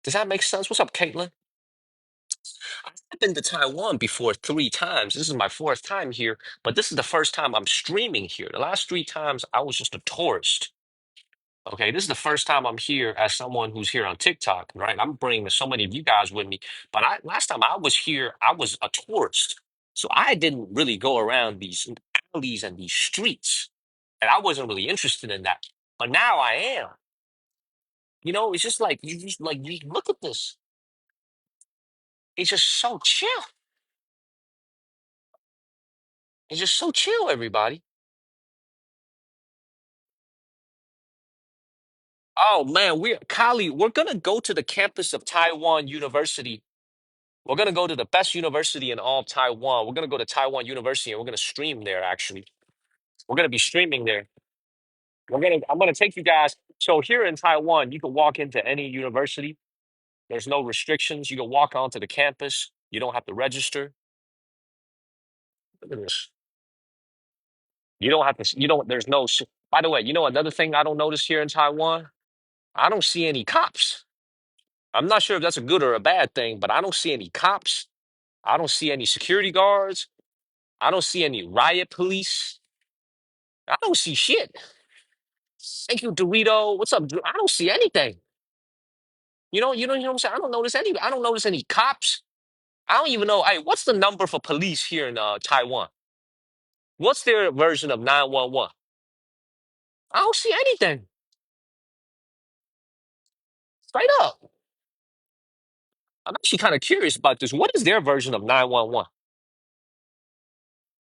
S1: Does that make sense? What's up, Caitlin? I've been to Taiwan before 3 times. This is my fourth time here, but this is the first time I'm streaming here. The last 3 times I was just a tourist. Okay, this is the first time I'm here as someone who's here on TikTok, right? I'm bringing so many of you guys with me, but last time I was here, I was a tourist, so I didn't really go around these alleys and these streets, and I wasn't really interested in that. But now I am. It's just like you look at this. It's just so chill. It's just so chill, everybody. Oh man, we're gonna go to the campus of Taiwan University. We're gonna go to the best university in all of Taiwan. We're gonna go to Taiwan University and we're gonna stream there, actually. We're gonna be streaming there. I'm gonna take you guys. So here in Taiwan, you can walk into any university. There's no restrictions. You can walk onto the campus. You don't have to register. Look at this. You don't have to, you don't, there's no, by the way, another thing I don't notice here in Taiwan? I don't see any cops. I'm not sure if that's a good or a bad thing, but I don't see any cops. I don't see any security guards. I don't see any riot police. I don't see shit. Thank you, Dorito. What's up, I don't see anything. You know what I'm saying? I don't notice any cops. I don't even know. Hey, what's the number for police here in Taiwan? What's their version of 911? I don't see anything. Straight up. I'm actually kind of curious about this. What is their version of 911?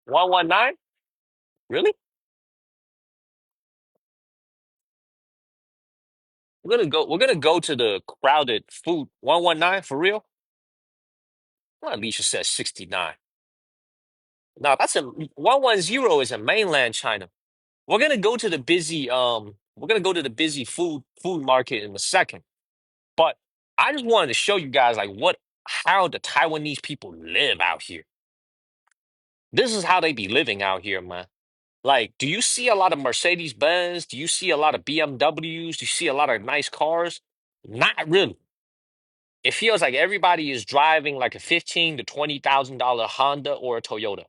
S1: 119? Really? We're gonna go to the crowded food 119 for real? Well, Alicia says 69. No, that's a 110 is in mainland China. We're gonna go to the busy food market in a second. But I just wanted to show you guys like how the Taiwanese people live out here. This is how they be living out here, man. Like, do you see a lot of Mercedes Benz? Do you see a lot of BMWs? Do you see a lot of nice cars? Not really. It feels like everybody is driving like a 15 to $20,000 Honda or a Toyota.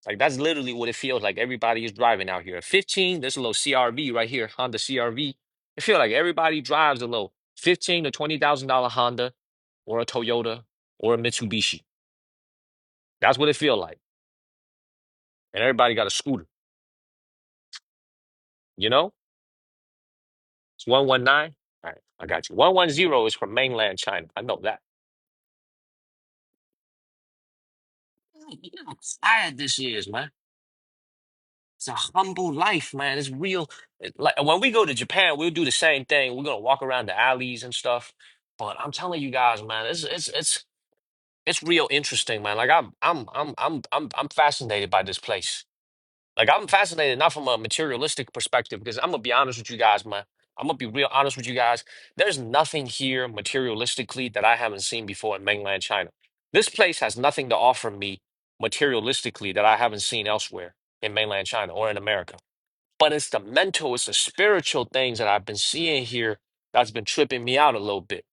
S1: Like that's literally what it feels like. Everybody is driving out here. A 15, there's a little CRV right here, Honda CRV. It feels like everybody drives a little 15 to $20,000 Honda or a Toyota or a Mitsubishi. That's what it feels like. And everybody got a scooter. You know? It's 119. All right, I got you. 110 is from mainland China. I know that. You know how tired this is, man. It's a humble life, man. It's real. Like when we go to Japan, we'll do the same thing. We're gonna walk around the alleys and stuff. But I'm telling you guys, man, it's real interesting, man. Like I'm fascinated by this place. Like I'm fascinated not from a materialistic perspective, because I'm gonna be honest with you guys, man. I'm gonna be real honest with you guys. There's nothing here materialistically that I haven't seen before in mainland China. This place has nothing to offer me materialistically that I haven't seen elsewhere in mainland China or in America. But it's the mental, it's the spiritual things that I've been seeing here that's been tripping me out a little bit.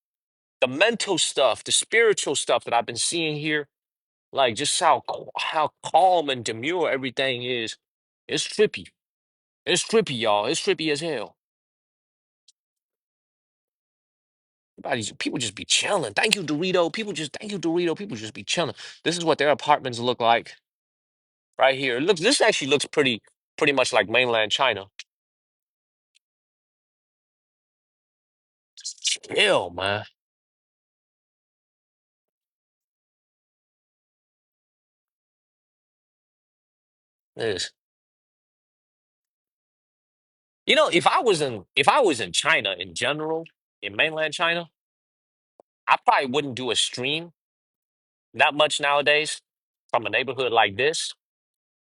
S1: The mental stuff, the spiritual stuff that I've been seeing here, like just how calm and demure everything is. It's trippy. It's trippy, y'all. It's trippy as hell. People just be chilling. Thank you, Dorito. Thank you, Dorito. People just be chilling. This is what their apartments look like right here. This actually looks pretty much like mainland China. Chill, man. This. If I was in China in general, in mainland China, I probably wouldn't do a stream that much nowadays from a neighborhood like this.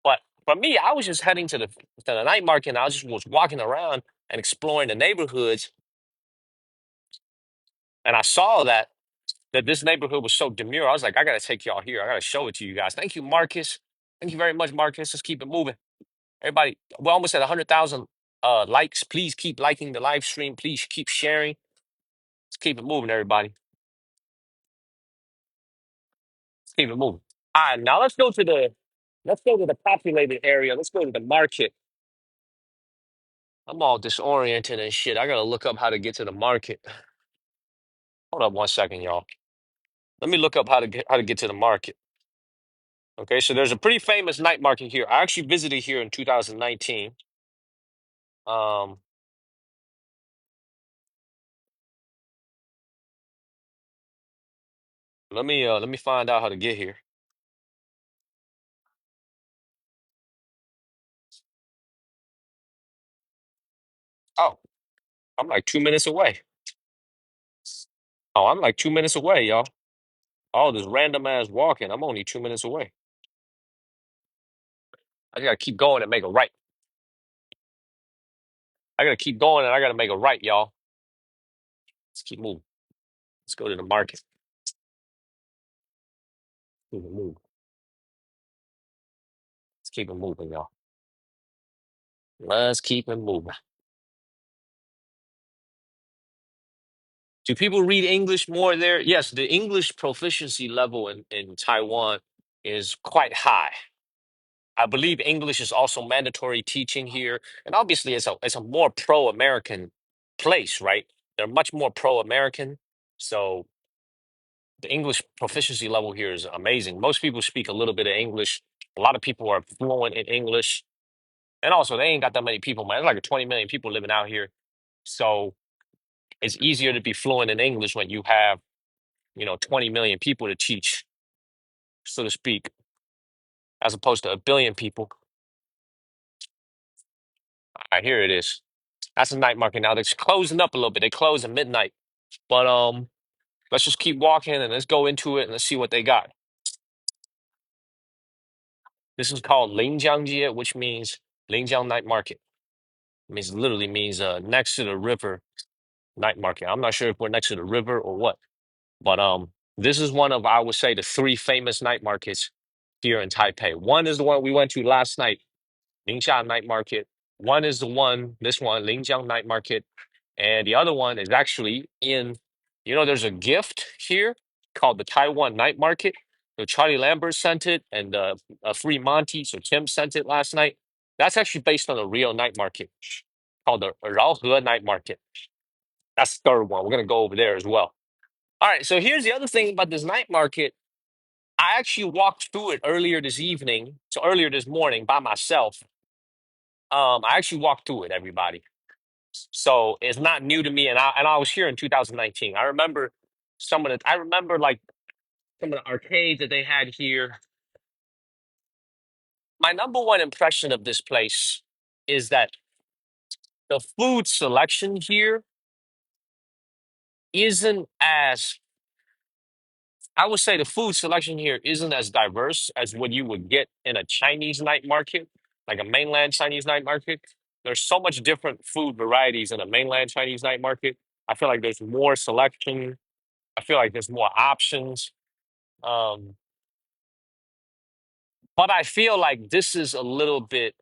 S1: But for me, I was just heading to the night market, and I just was walking around and exploring the neighborhoods, and I saw that this neighborhood was so demure. I was like, I gotta take y'all here. I gotta show it to you guys. Thank you, Marcus. Thank you very much, Marcus. Let's keep it moving. Everybody, we're almost at 100,000 likes. Please keep liking the live stream. Please keep sharing. Let's keep it moving, everybody. Let's keep it moving. All right, now let's go to the populated area. Let's go to the market. I'm all disoriented and shit. I gotta look up how to get to the market. Hold up one second, y'all. Let me look up how to get to the market. Okay, so there's a pretty famous night market here. I actually visited here in 2019. Um, let me find out how to get here. Oh, I'm like 2 minutes away. Oh, I'm like 2 minutes away, y'all. All this random ass walking. I'm only 2 minutes away. I gotta keep going and make a right. I gotta keep going and I gotta make a right, y'all. Let's keep moving. Let's go to the market. Keep it moving. Let's keep it moving, y'all. Let's keep it moving. Do people read English more there? Yes, the English proficiency level in Taiwan is quite high. I believe English is also mandatory teaching here, and obviously it's a more pro-American place, right? They're much more pro-American, so the English proficiency level here is amazing. Most people speak a little bit of English. A lot of people are fluent in English, and also they ain't got that many people, man. There's like 20 million people living out here, so it's easier to be fluent in English when you have 20 million people to teach, so to speak, as opposed to a billion people. All right, here it is. That's a night market now. They're closing up a little bit. They close at midnight. But let's just keep walking and let's go into it and let's see what they got. This is called Linjiangjie, which means Linjiang Night Market. It means literally means next to the river night market. I'm not sure if we're next to the river or what, but this is one of, I would say, the three famous night markets here in Taipei. One is the one we went to last night, Ningxia Night Market. One is this one, Linjiang Night Market. And the other one is actually there's a gift here called the Taiwan Night Market. So Charlie Lambert sent it, and Free Monty, so Tim sent it last night. That's actually based on a real night market called the Raohe Night Market. That's the third one. We're going to go over there as well. All right, so here's the other thing about this night market. I actually walked through it earlier this morning by myself. I actually walked through it, everybody. So it's not new to me, and I was here in 2019. I remember like some of the arcades that they had here. My number one impression of this place is that the food selection here isn't as I would say the food selection here isn't as diverse as what you would get in a Chinese night market, like a mainland Chinese night market. There's so much different food varieties in a mainland Chinese night market. I feel like there's more selection. I feel like there's more options. Um, but I feel like this is a little bit,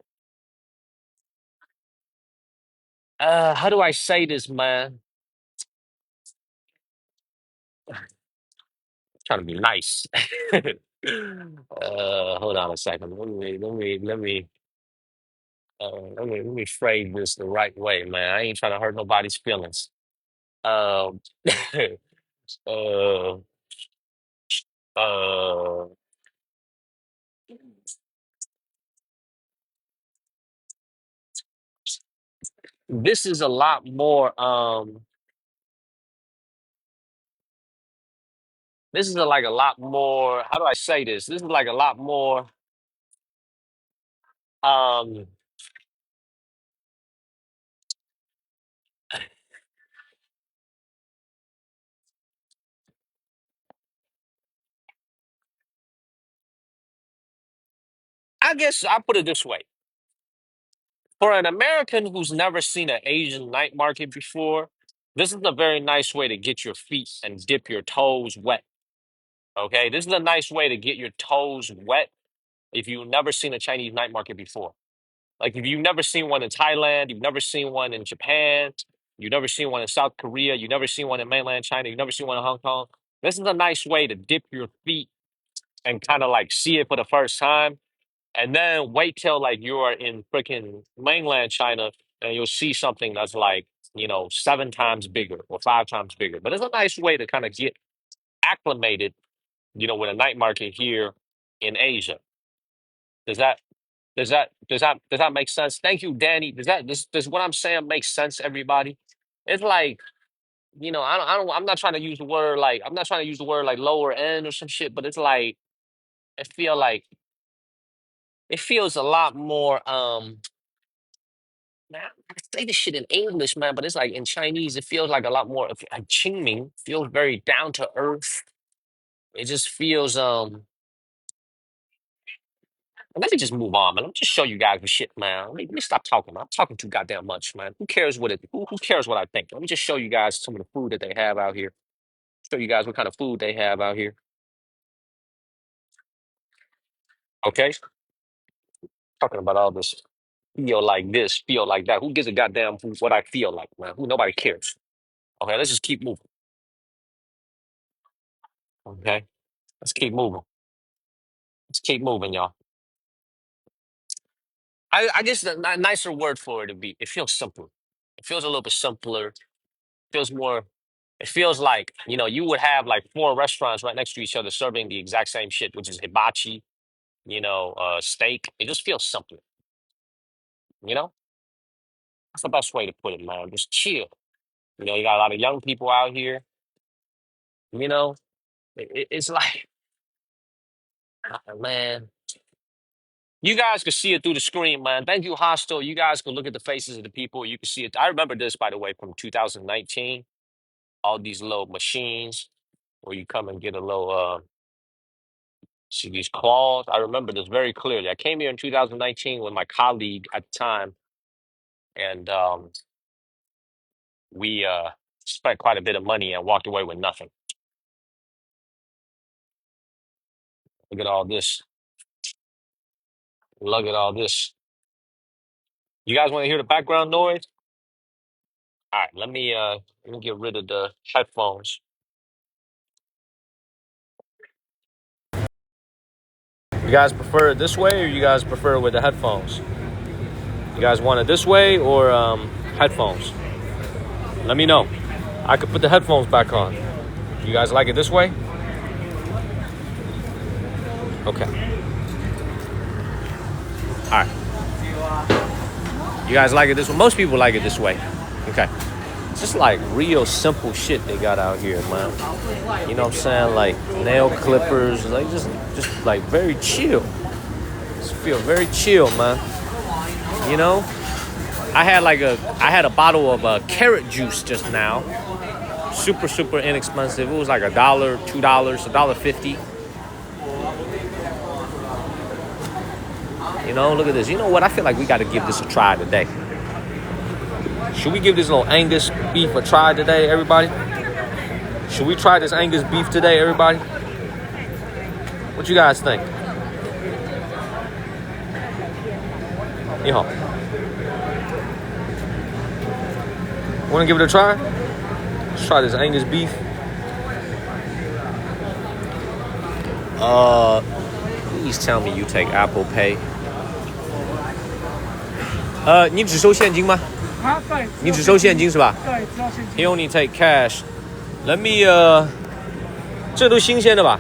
S1: how do I say this, man? Trying to be nice. Hold on a second. Let me phrase this the right way, man. I ain't trying to hurt nobody's feelings. Um, uh, uh, this is a lot more. This is like a lot more. How do I say this? This is like a lot more. Um, I guess I put it this way: for an American who's never seen an Asian night market before, this is a very nice way to get your feet and dip your toes wet. Okay, this is a nice way to get your toes wet if you've never seen a Chinese night market before. Like if you've never seen one in Thailand, you've never seen one in Japan, you've never seen one in South Korea, you've never seen one in mainland China, you've never seen one in Hong Kong. This is a nice way to dip your feet and kind of like see it for the first time. And then wait till like you are in freaking mainland China and you'll see something that's like, seven times bigger or five times bigger. But it's a nice way to kind of get acclimated, with a night market here in Asia. Does that does that make sense? Thank you, Danny. Does what I'm saying make sense, everybody? It's like, I'm not trying to use the word like I'm not trying to use the word like lower end or some shit, but it's like it feel like it feels a lot more man, I say this shit in English, man, but it's like in Chinese, it feels like a lot more like Qingming feels very down to earth. It just feels let me just move on, man. Let me just show you guys the shit, man. Let me stop talking. I'm talking too goddamn much, man. Who cares what I think? Let me just show you guys some of the food that they have out here. Show you guys what kind of food they have out here. Okay? Talking about all this feel like this, feel like that. Who gives a goddamn what I feel like, man? Who nobody cares. Okay, let's just keep moving. Okay, let's keep moving. Let's keep moving, y'all. I guess the nicer word for it would be it feels simpler. It feels a little bit simpler. Feels more. It feels like you would have like four restaurants right next to each other serving the exact same shit, which is hibachi. Steak. It just feels simpler. You know, that's the best way to put it, man. Just chill. You got a lot of young people out here. You know, it's like, man. You guys can see it through the screen, man. Thank you, Hostel. You guys can look at the faces of the people. You can see it. I remember this, by the way, from 2019. All these little machines where you come and get a little, see these claws. I remember this very clearly. I came here in 2019 with my colleague at the time, and we spent quite a bit of money and walked away with nothing. Look at all this. Look at all this. You guys want to hear the background noise? All right, let me get rid of the headphones. You guys prefer it this way, or you guys prefer it with the headphones? You guys want it this way or headphones? Let me know. I could put the headphones back on. You guys like it this way? Okay. All right. You guys like it this way? Most people like it this way. Okay. It's just like real simple shit they got out here, man. You know what I'm saying? Like nail clippers, like just like very chill. Just feel very chill, man. You know? I had a bottle of carrot juice just now. Super inexpensive. It was like $1, $2, $1.50. Look at this. You know what? I feel like we got to give this a try today. Should we give this little Angus beef a try today, everybody? Should we try this Angus beef today, everybody? What you guys think? Want to give it a try? Let's try this Angus beef. Please tell me you take Apple Pay. 你只收现金吗？对，你只收现金是吧？对，只收现金。He only take cash. Let me 这都新鲜的吧？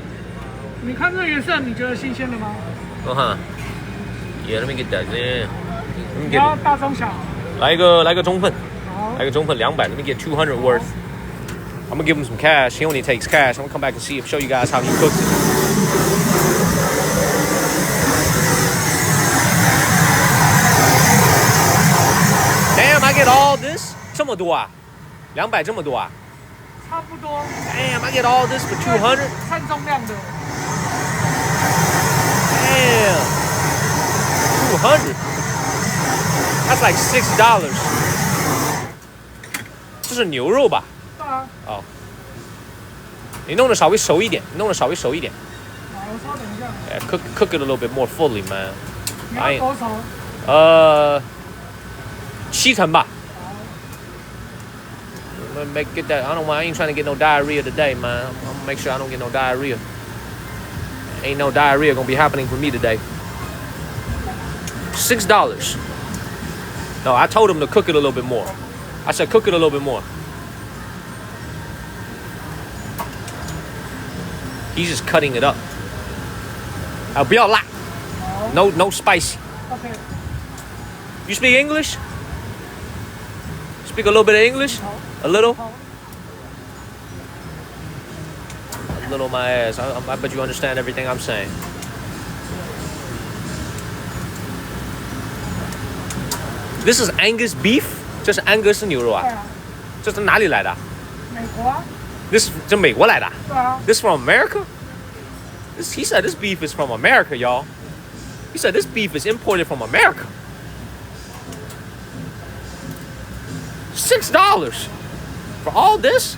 S1: 你看这个颜色，你觉得新鲜的吗？Yeah, let me get that. Yeah. 你要大中小？来个中份。好。来个中份200. Let me get 200 worth. I'm gonna give him some cash. He only takes cash. I'm gonna come back and show you guys how he cooks it. Damn, I get all this? 这么多啊？200这么多啊？差不多。Damn, I get all this for 200? 看重量的。Damn. 200. That's like $6. 这是牛肉吧？对啊。哦。你弄得稍微熟一点。好，我稍等一下。Yeah, cook it a little bit more fully, man. 你要多熟？7成吧。I'm gonna get that. I ain't trying to get no diarrhea today, man. I'm gonna make sure I don't get no diarrhea. Ain't no diarrhea gonna be happening for me today. $6. No, I told him to cook it a little bit more. I said cook it a little bit more. He's just cutting it up. 不要辣。No spicy. Okay. You speak English? Speak a little bit of English? A little? A little my ass. I bet you understand everything I'm saying. This is Angus beef? 这是安格斯牛肉啊？这是哪里来的？美国啊。这美国来的？对啊。This from America? He said this beef is from America, y'all. He said this beef is imported from America. $6 for all this?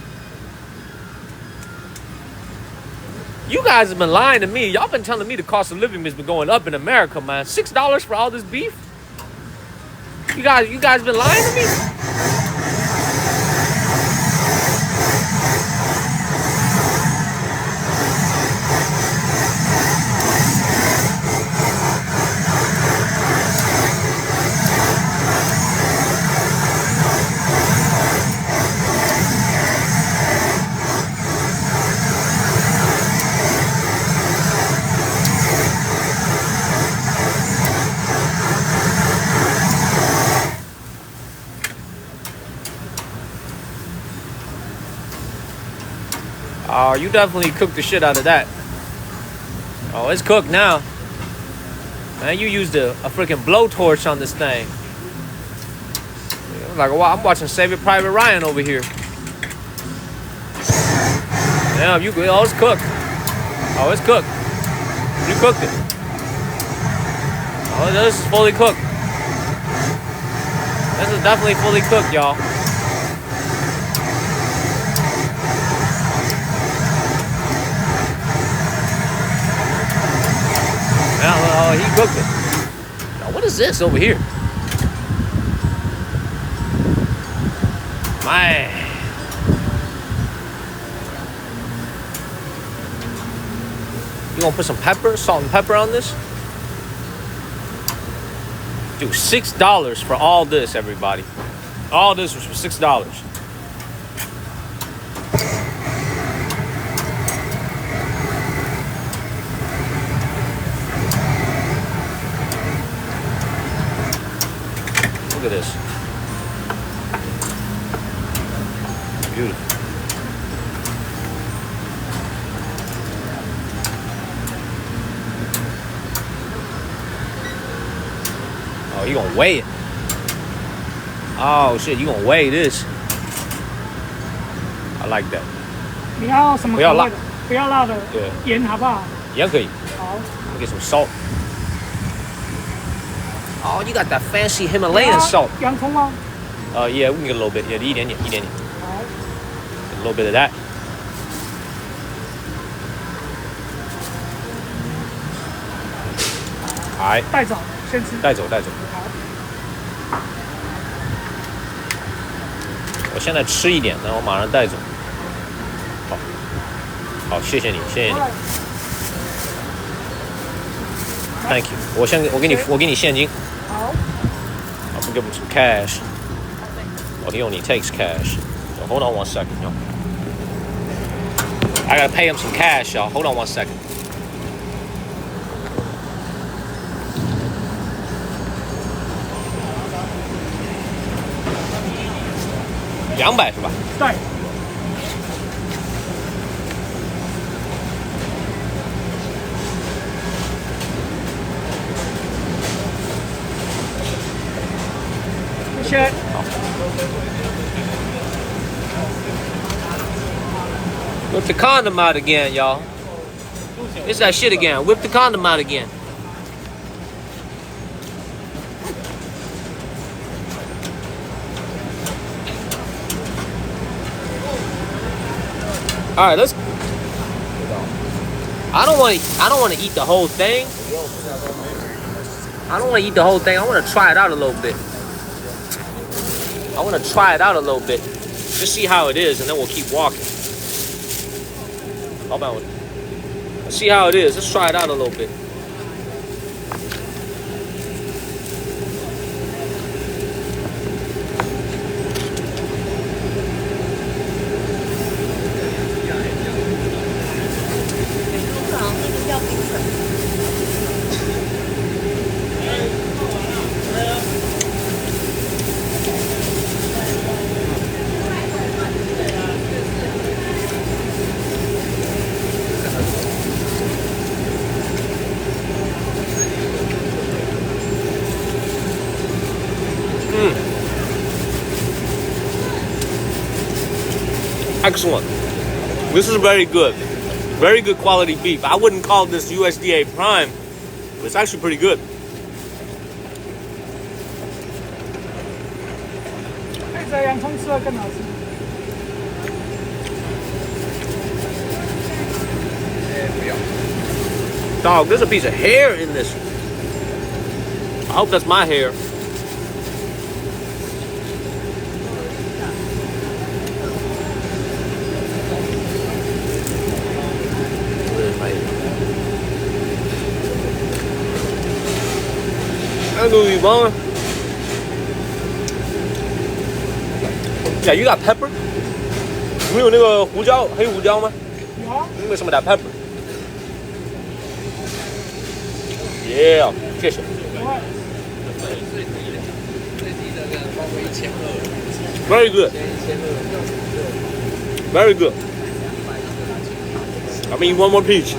S1: You guys have been lying to me. Y'all been telling me the cost of living has been going up in America, man. $6 for all this beef? You guys been lying to me?
S2: Oh, you definitely cooked the shit out of that. Oh, it's cooked now. Man, you used a freaking blowtorch on this thing. Like, wow, I'm watching Saving Private Ryan over here. Damn, oh, it's cooked. Oh, it's cooked. You cooked it. Oh, this is fully cooked. This is definitely fully cooked, y'all. Oh, he cooked it. Now, what is this over here? Man. You gonna put some pepper, salt and pepper on this? Dude, $6 for all this, everybody. All this was for $6. Look at this. Beautiful. Oh, you gonna weigh it? Oh shit, you gonna weigh this? I like that.
S3: 你要什么口味的？不要辣的，盐好不好？
S2: 盐可以。
S3: 好。
S2: I'll get some salt. Oh, you got that fancy Himalayan salt.
S3: 洋葱吗
S2: ？Yeah, we can get a little bit. Yeah, 一点点。
S3: 好。
S2: A little bit of that. Alright.
S3: 带走，先吃。
S2: 带走。
S3: 好。
S2: 我现在吃一点，然后我马上带走。好，谢谢你。Thank you. 我给你现金。
S3: 好。
S2: I'll give him some cash. Oh, he only takes cash. So hold on 1 second, y'all. I gotta pay him some cash, y'all. Hold on 1 second. $200是吧？
S3: 对。谢谢。
S2: Whip the condom out again, y'all. It's that shit again. Whip the condom out again. All right, let's. I don't want to eat the whole thing. I don't want to eat the whole thing. I want to try it out a little bit. Just see how it is, and then we'll keep walking. Let's see how it is. Let's try it out a little bit. Excellent. This is very good. Very good quality beef. I wouldn't call this USDA prime, but it's actually pretty good.
S3: 配着洋葱吃会更好吃。
S2: Dog, there's a piece of hair in this. I hope that's my hair. Yeah, you got pepper? 你有那个胡椒，黑胡椒吗？
S3: 有。
S2: Give me some of that pepper. Yeah, 谢谢。Very good. Very good. I'm gonna eat one more piece.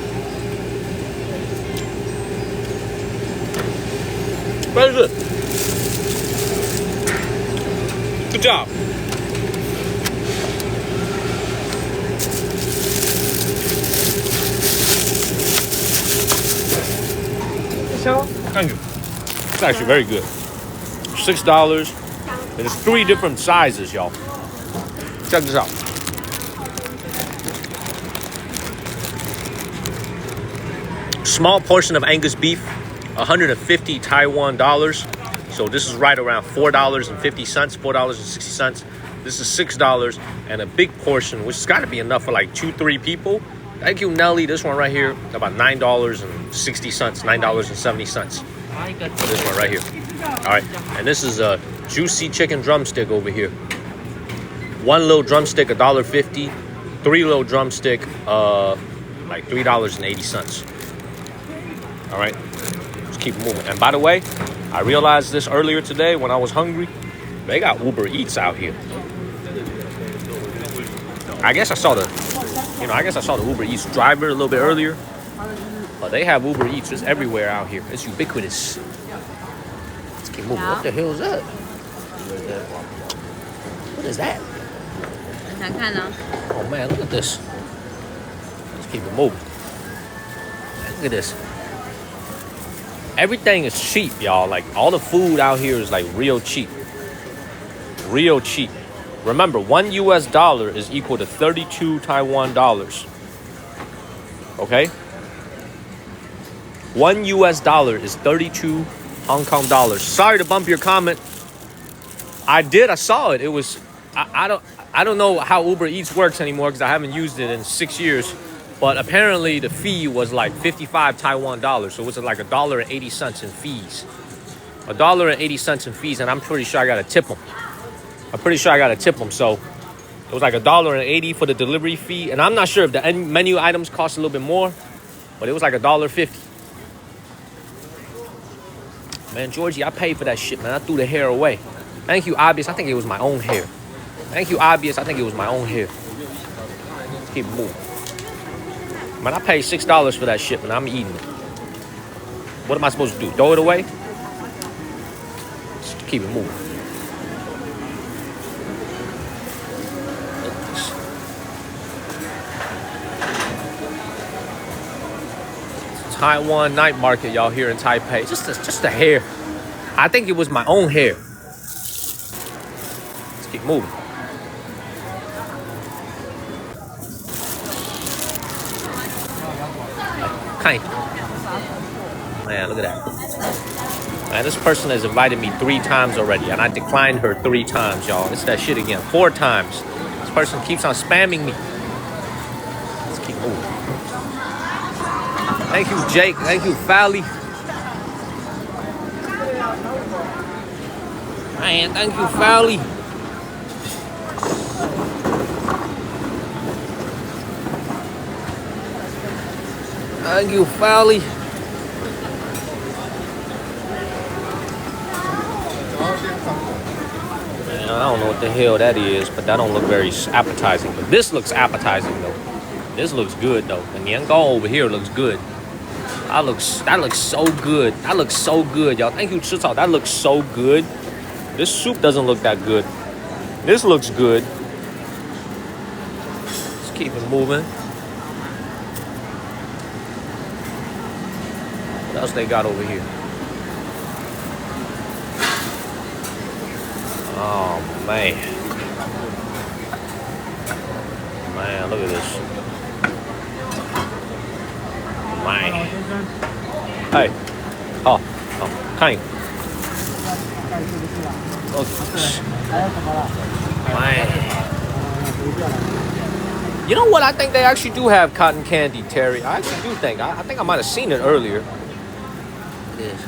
S2: Very good. Good job. Thank you. It's actually very good. $6. There's 3 different sizes, y'all. Check this out. Small portion of Angus beef, 150 Taiwan dollars. So this is right around $4.50, $4.60. This is $6, and a big portion, which has got to be enough for like 2-3 people. Thank you, Nelly. This one right here, about $9.60, $9.70. This one right here. All right, and this is a juicy chicken drumstick over here. 1 little drumstick, $1.50. 3 little drumstick, like $3.80. All right, let's keep moving. And by the way, I realized this earlier today when I was hungry. They got Uber Eats out here. I guess I saw the Uber Eats driver a little bit earlier. But they have Uber Eats just everywhere out here. It's ubiquitous. Let's keep moving. What the hell is that? What is that? Oh man, look at this. Let's keep it moving. Look at this. Everything is cheap, y'all. Like, all the food out here is like real cheap. Real cheap. Remember, $1 US is equal to 32 Taiwan dollars. Okay? $1 US is 32 Hong Kong dollars. Sorry to bump your comment. I saw it. It was, I don't know how Uber Eats works anymore because I haven't used it in 6 years. But apparently the fee was like 55 Taiwan dollars. So it was like $1.80 in fees. $1.80 in fees, and I'm pretty sure I got to tip them. So it was like $1.80 for the delivery fee. And I'm not sure if the menu items cost a little bit more, but it was like $1.50. Man, Georgie, I paid for that shit, man. I threw the hair away. Thank you, Obvious. I think it was my own hair. Let's keep moving. Man, I paid $6 for that shit, man. I'm eating it. What am I supposed to do? Throw it away? Just keep it moving. Taiwan night market, y'all, here in Taipei. Just a hair. I think it was my own hair. Let's keep moving. Okay. Man, look at that. Man, this person has invited me 3 times already, and I declined her 3 times, y'all. It's that shit again. 4 times. This person keeps on spamming me. Let's keep moving. Thank you, Jake. Thank you, Fally. Man, thank you, Fally. Thank you, Fally. Man, I don't know what the hell that is, but that don't look very appetizing. But this looks appetizing, though. This looks good, though. The Niangao over here looks good. That looks so good. That looks so good, y'all. Thank you, Chitao. That looks so good. This soup doesn't look that good. This looks good. Let's keep it moving. What else they got over here? Oh, man. Man, look at this. Man. Hey. Oh, Kang. Man. You know what? I think they actually do have cotton candy, Terry. I actually do think. I think I might have seen it earlier. It is.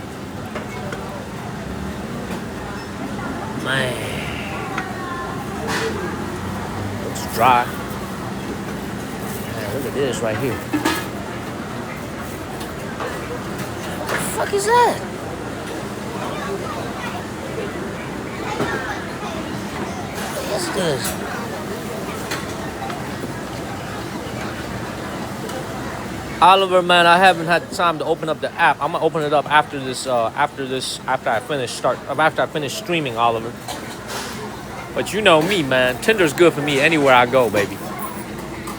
S2: Man. Looks dry. Man, look at this right here. What the fuck is that? What is this? Oliver, man, I haven't had the time to open up the app. I'm gonna open it up after this. After I finish streaming, Oliver. But you know me, man. Tinder's good for me anywhere I go, baby.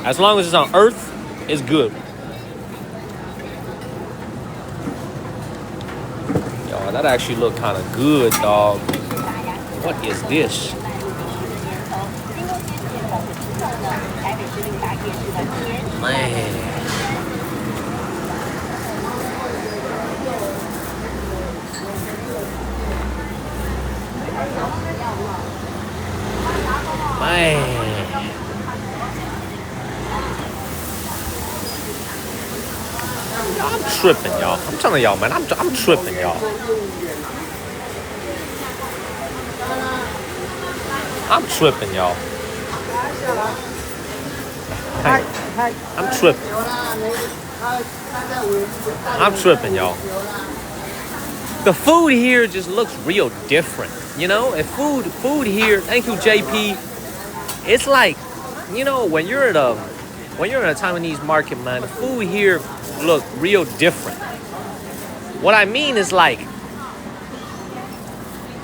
S2: As long as it's on Earth, it's good. Yo, that actually looked kind of good, dog. What is this? Man. Man. I'm tripping, y'all. I'm telling y'all, man. I'm tripping, y'all. I'm tripping, y'all. I'm tripping. I'm tripping, y'all. The food here just looks real different, you know? And food here. Thank you, JP. It's like, you know, when you're in a Taiwanese market, man, the food here look real different. What I mean is, like,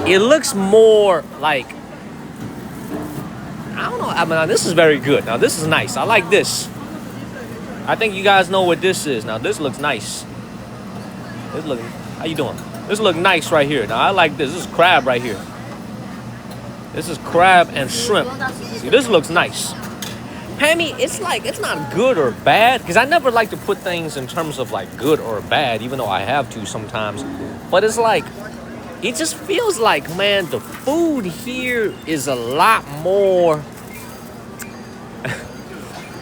S2: it looks more like, I don't know. I mean, this is very good. Now, this is nice. I like this. I think you guys know what this is. Now, this looks nice. How you doing? This look nice right here. Now, I like this. This is crab right here. This is crab and shrimp. See, this looks nice. Pammy, it's like, it's not good or bad, because I never like to put things in terms of like good or bad, even though I have to sometimes. But it's like, it just feels like, man, the food here is a lot more.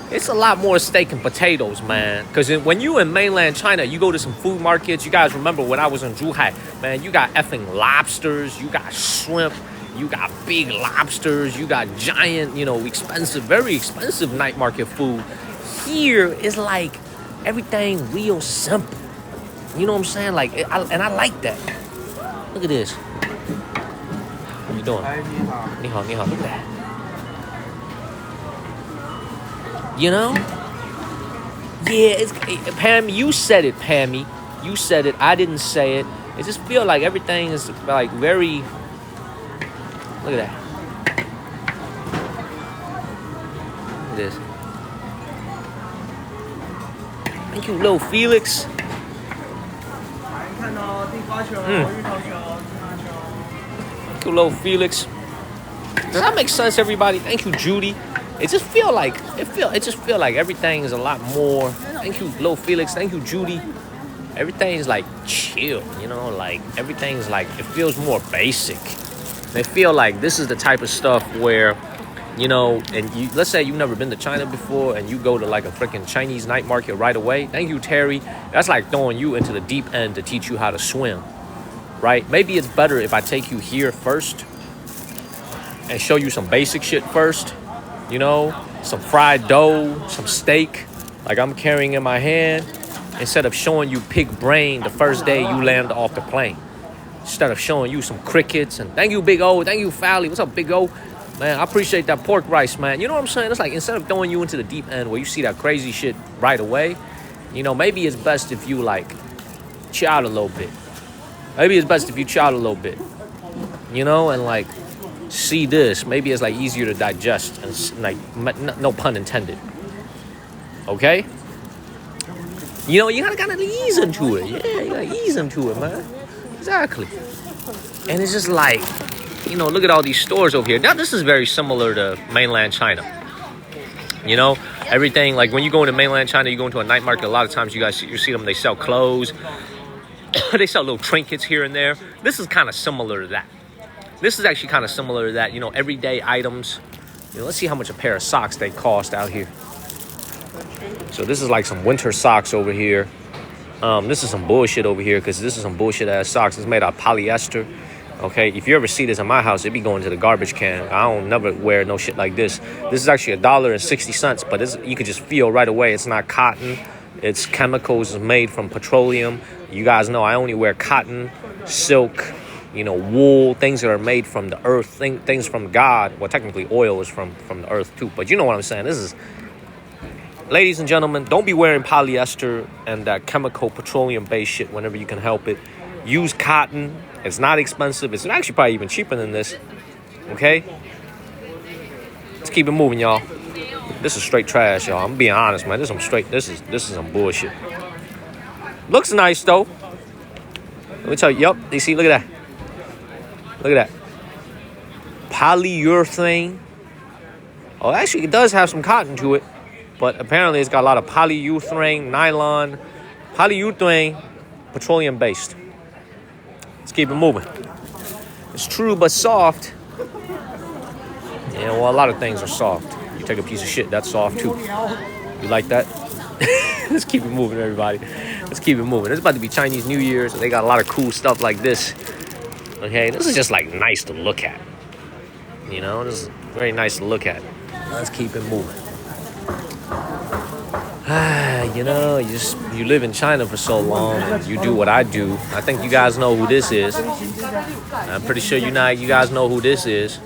S2: It's a lot more steak and potatoes, man. Because when you in mainland China, you go to some food markets. You guys remember when I was in Zhuhai, man, you got effing lobsters, you got shrimp, you got big lobsters, you got giant, you know, expensive, very expensive night market food. Here is like everything real simple. You know what I'm saying? Like, and I like that. Look at this. What you doing? Ni hao, ni hao. Look at that. You know? Yeah, Pam, you said it, Pammy. You said it. I didn't say it. It just feel like everything is like very. Look at that. Look at this. Thank you, little Felix. Thank you, little Felix. Does that make sense, everybody? Thank you, Judy. It just feel like everything is a lot more. Thank you, Lo Felix. Thank you, Judy. Everything's like chill, you know, like everything's like, it feels more basic. They feel like this is the type of stuff where, you know, and you, let's say you've never been to China before and you go to like a freaking Chinese night market right away. Thank you, Terry. That's like throwing you into the deep end to teach you how to swim, right? Maybe it's better if I take you here first and show you some basic shit first. You know, some fried dough, some steak, like I'm carrying in my hand, instead of showing you pig brain the first day you land off the plane. Instead of showing you some crickets, and thank you, Big O, thank you, Fally. What's up, Big O? Man, I appreciate that pork rice, man. You know what I'm saying? It's like, instead of throwing you into the deep end where you see that crazy shit right away, you know, maybe it's best if you, like, chill out a little bit. Maybe it's best if you chill out a little bit, you know, and, like, see this. Maybe it's like easier to digest, and like no pun intended. Okay, you know, you gotta ease into it. Yeah, you gotta ease into it, man. Exactly. And it's just like, you know, look at all these stores over here. Now this is very similar to mainland China. You know, everything, like when you go into mainland China, you go into a night market, a lot of times you see them, they sell clothes. They sell little trinkets here and there. This is kind of similar to that. This is actually kind of similar to that, you know, everyday items. You know, let's see how much a pair of socks they cost out here. So this is like some winter socks over here. This is some bullshit over here, because this is some bullshit ass socks. It's made out of polyester. Okay, if you ever see this in my house, it'd be going to the garbage can. I don't never wear no shit like this. This is actually $1.60, but you could just feel right away it's not cotton. It's chemicals made from petroleum. You guys know I only wear cotton, silk, you know, wool, things that are made from the earth, things from God. Well, technically oil is from the earth too, but you know what I'm saying. This is Ladies and gentlemen, don't be wearing polyester and that chemical petroleum-based shit whenever you can help it. Use cotton. It's not expensive. It's actually probably even cheaper than this. Okay? Let's keep it moving, y'all. This is straight trash, y'all. I'm being honest, man. This is some bullshit. Looks nice though. Let me tell you. Yup. You see, look at that. Look at that. Polyurethane. Oh, actually, it does have some cotton to it, but apparently it's got a lot of polyurethane, nylon, polyurethane, petroleum based. Let's keep it moving. It's true but soft. Yeah, well, a lot of things are soft. You take a piece of shit, that's soft too. You like that? Let's keep it moving, everybody. Let's keep it moving. It's about to be Chinese New Year's, and they got a lot of cool stuff like this. Okay, this is just like nice to look at. You know, this is very nice to look at. Let's keep it moving. You know, you live in China for so long, and you do what I do. I think you guys know who this is. I'm pretty sure you guys know who this is.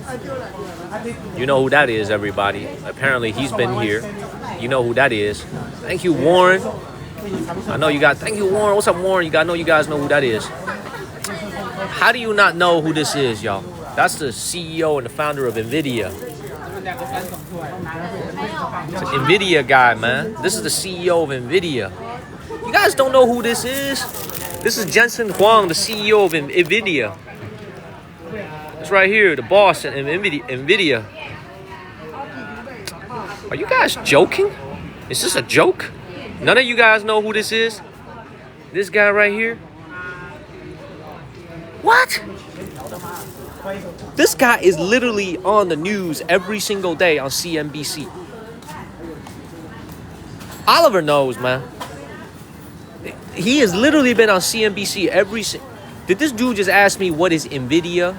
S2: You know who that is, everybody. Apparently, he's been here. You know who that is. Thank you, Warren. Thank you, Warren. What's up, Warren? You guys know who that is. How do you not know who this is, y'all? That's the CEO and the founder of NVIDIA. It's an NVIDIA guy, man. This is the CEO of NVIDIA. You guys don't know who this is? This is Jensen Huang, the CEO of NVIDIA. It's right here, the boss at NVIDIA. Are you guys joking? Is this a joke? None of you guys know who this is? This guy right here? What? This guy is literally on the news every single day on CNBC. Oliver knows, man. He has literally been on CNBC Did this dude just ask me what is NVIDIA?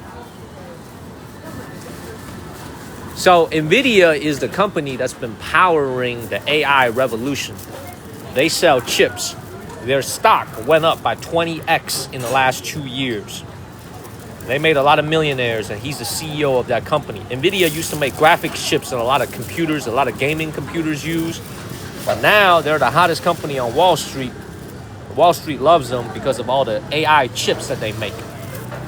S2: So NVIDIA is the company that's been powering the AI revolution. They sell chips. Their stock went up by 20x in the last 2 years. They made a lot of millionaires, and he's the CEO of that company. NVIDIA used to make graphics chips and a lot of computers, a lot of gaming computers use. But now they're the hottest company on Wall Street. Wall Street loves them because of all the AI chips that they make.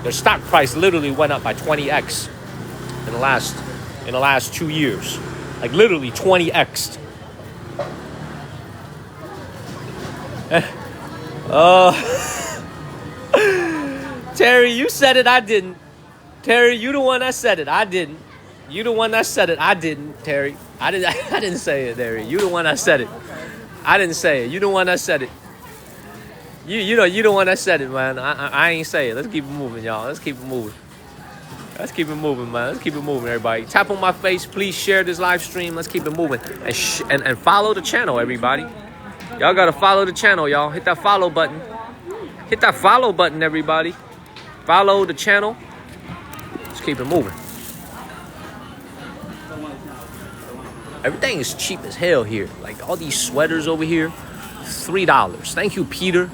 S2: Their stock price literally went up by 20x in the last 2 years. Like literally 20x. Terry, you said it, I didn't. Terry, you the one that said it, I didn't. You the one that said it, I didn't, Terry. I didn't say it, Terry. You the one that said it. I didn't say it. You the one that said it. You the one that said it, man. I ain't say it. Let's keep it moving, y'all. Let's keep it moving. Let's keep it moving, man. Let's keep it moving, everybody. Tap on my face. Please share this live stream. Let's keep it moving. And follow the channel, everybody. Y'all got to follow the channel, y'all. Hit that follow button. Hit that follow button, everybody. Follow the channel. Let's keep it moving. Everything is cheap as hell here. Like all these sweaters over here, $3. Thank you, Peter.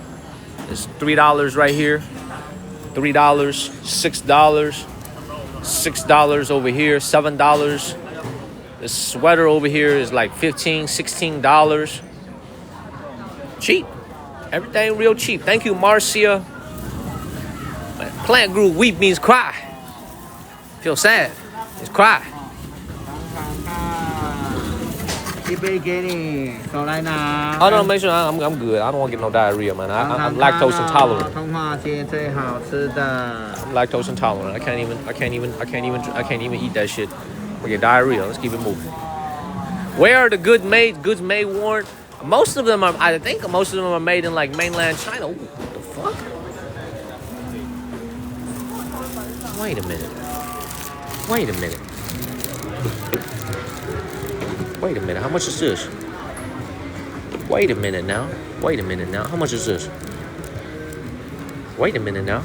S2: It's $3 right here. $3, $6, $6 over here, $7. This sweater over here is like $15, $16. Cheap. Everything real cheap. Thank you, Marcia. Plant group weep means cry. Feel sad. It's cry. Oh no, make sure I'm good. I don't want to get no diarrhea, man. I'm lactose intolerant. I'm lactose intolerant. I can't even eat that shit. We get diarrhea. Let's keep it moving. Where are the goods made, Warren? Most of them are. I think most of them are made in like mainland China. Ooh, what the fuck? Wait a minute. How much is this? Wait a minute now. How much is this? Wait a minute now.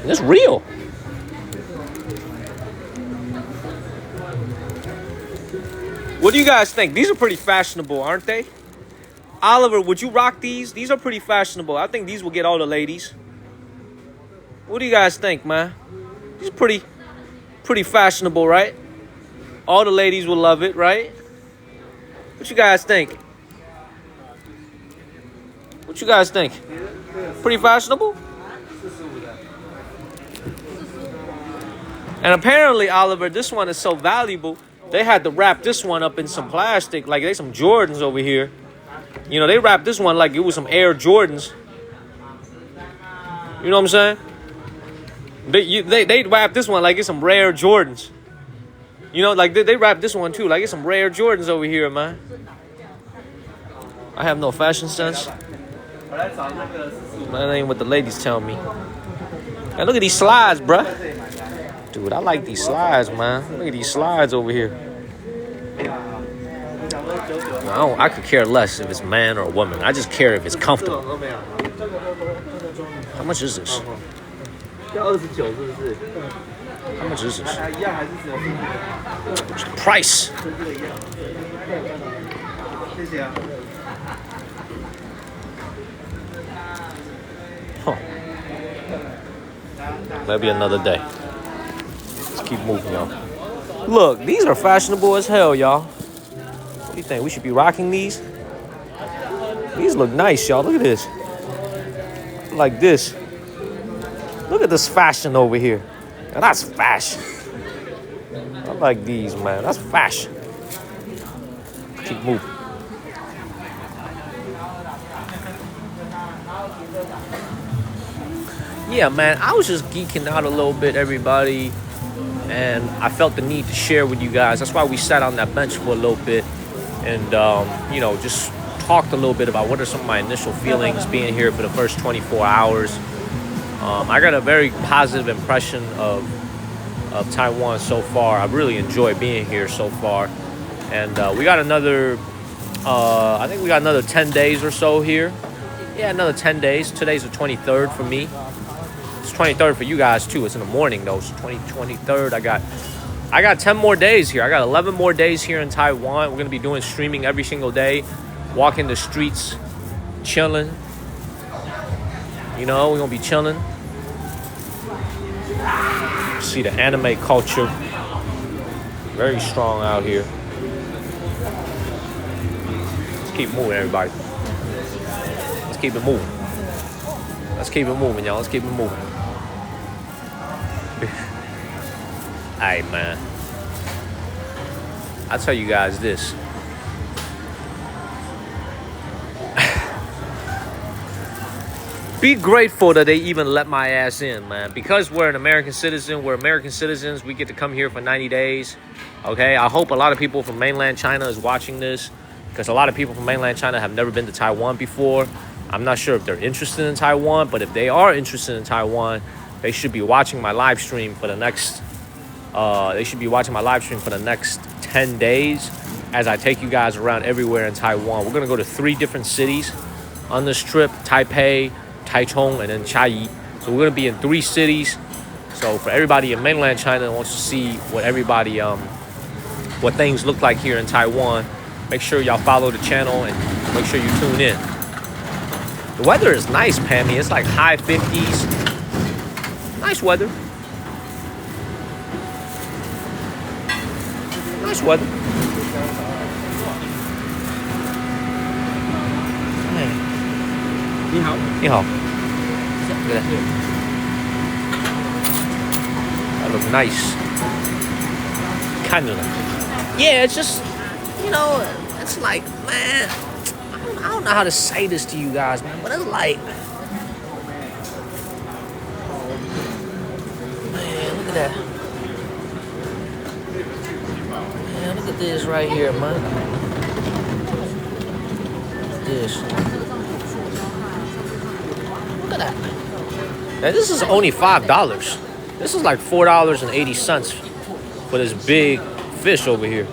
S2: That's real. What do you guys think? These are pretty fashionable, aren't they? Oliver, would you rock these? These are pretty fashionable. I think these will get all the ladies. What do you guys think, man? He's pretty fashionable, right? All the ladies will love it, right? What you guys think? What you guys think? Pretty fashionable? And apparently, Oliver, this one is so valuable, they had to wrap this one up in some plastic, like they some Jordans over here. You know, they wrapped this one like it was some Air Jordans. You know what I'm saying? They wrapped this one like it's some rare Jordans. You know, like they wrapped this one too, like it's some rare Jordans over here, man. I have no fashion sense. That ain't what the ladies tell me. And look at these slides, bruh. Dude, I like these slides, man. Look at these slides over here. I could care less if it's a man or a woman. I just care if it's comfortable. How much is this? How much is this? What's the price? Huh. Maybe another day. Let's keep moving, y'all. Look, these are fashionable as hell, y'all. What do you think? We should be rocking these? These look nice, y'all. Look at this. Like this. Look at this fashion over here. Now that's fashion. I like these, man. That's fashion. Keep moving. Yeah, man, I was just geeking out a little bit, everybody. And I felt the need to share with you guys. That's why we sat on that bench for a little bit. And, you know, just talked a little bit about what are some of my initial feelings being here for the first 24 hours. I got a very positive impression of Taiwan so far. I really enjoy being here so far. And we got another, I think we got another 10 days or so here. Yeah, another 10 days. Today's the 23rd for me. It's 23rd for you guys too. It's in the morning though. So 23rd. I got 10 more days here. I got 11 more days here in Taiwan. We're gonna be doing streaming every single day, walking the streets, chilling. You know, we're gonna be chilling. See the anime culture, very strong out here. Let's keep moving, everybody. Let's keep it moving. Let's keep it moving, y'all. Let's keep it moving. Alright, man. I'll tell you guys this. Be grateful that they even let my ass in, man. Because we're an American citizen, we're American citizens, we get to come here for 90 days. Okay, I hope a lot of people from mainland China is watching this, because a lot of people from mainland China have never been to Taiwan before. I'm not sure if they're interested in Taiwan, but if they are interested in Taiwan, they should be watching my live stream for the next 10 days as I take you guys around everywhere in Taiwan. We're gonna go to 3 different cities on this trip: Taipei, Taichung, and then Chiayi. So we're gonna be in 3 cities. So for everybody in mainland China that wants to see what what things look like here in Taiwan, make sure y'all follow the channel and make sure you tune in. The weather is nice, Pammy. It's like high 50s. Nice weather. Nice weather. Hey.
S4: 你好，
S2: 你好。Look at that. That looks nice. Kind of. Yeah, it's just, you know, it's like, man, I don't know how to say this to you guys, man, but it's like, man, look at that. Man, look at this right here, man. Look at this. Look at that. Now, this is only $5. This is like $4.80 for this big fish over here.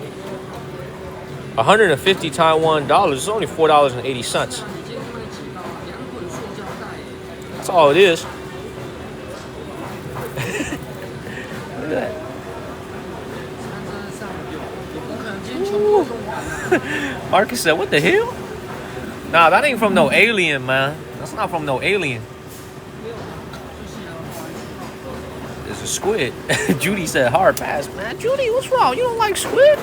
S2: 150 Taiwan dollars. It's only $4.80. That's all it is. Look at that. Marcus said, "What the hell? Nah, that ain't from no alien, man. That's not from no alien." It's a squid. Judy said hard pass, man. Judy, what's wrong? You don't like squid?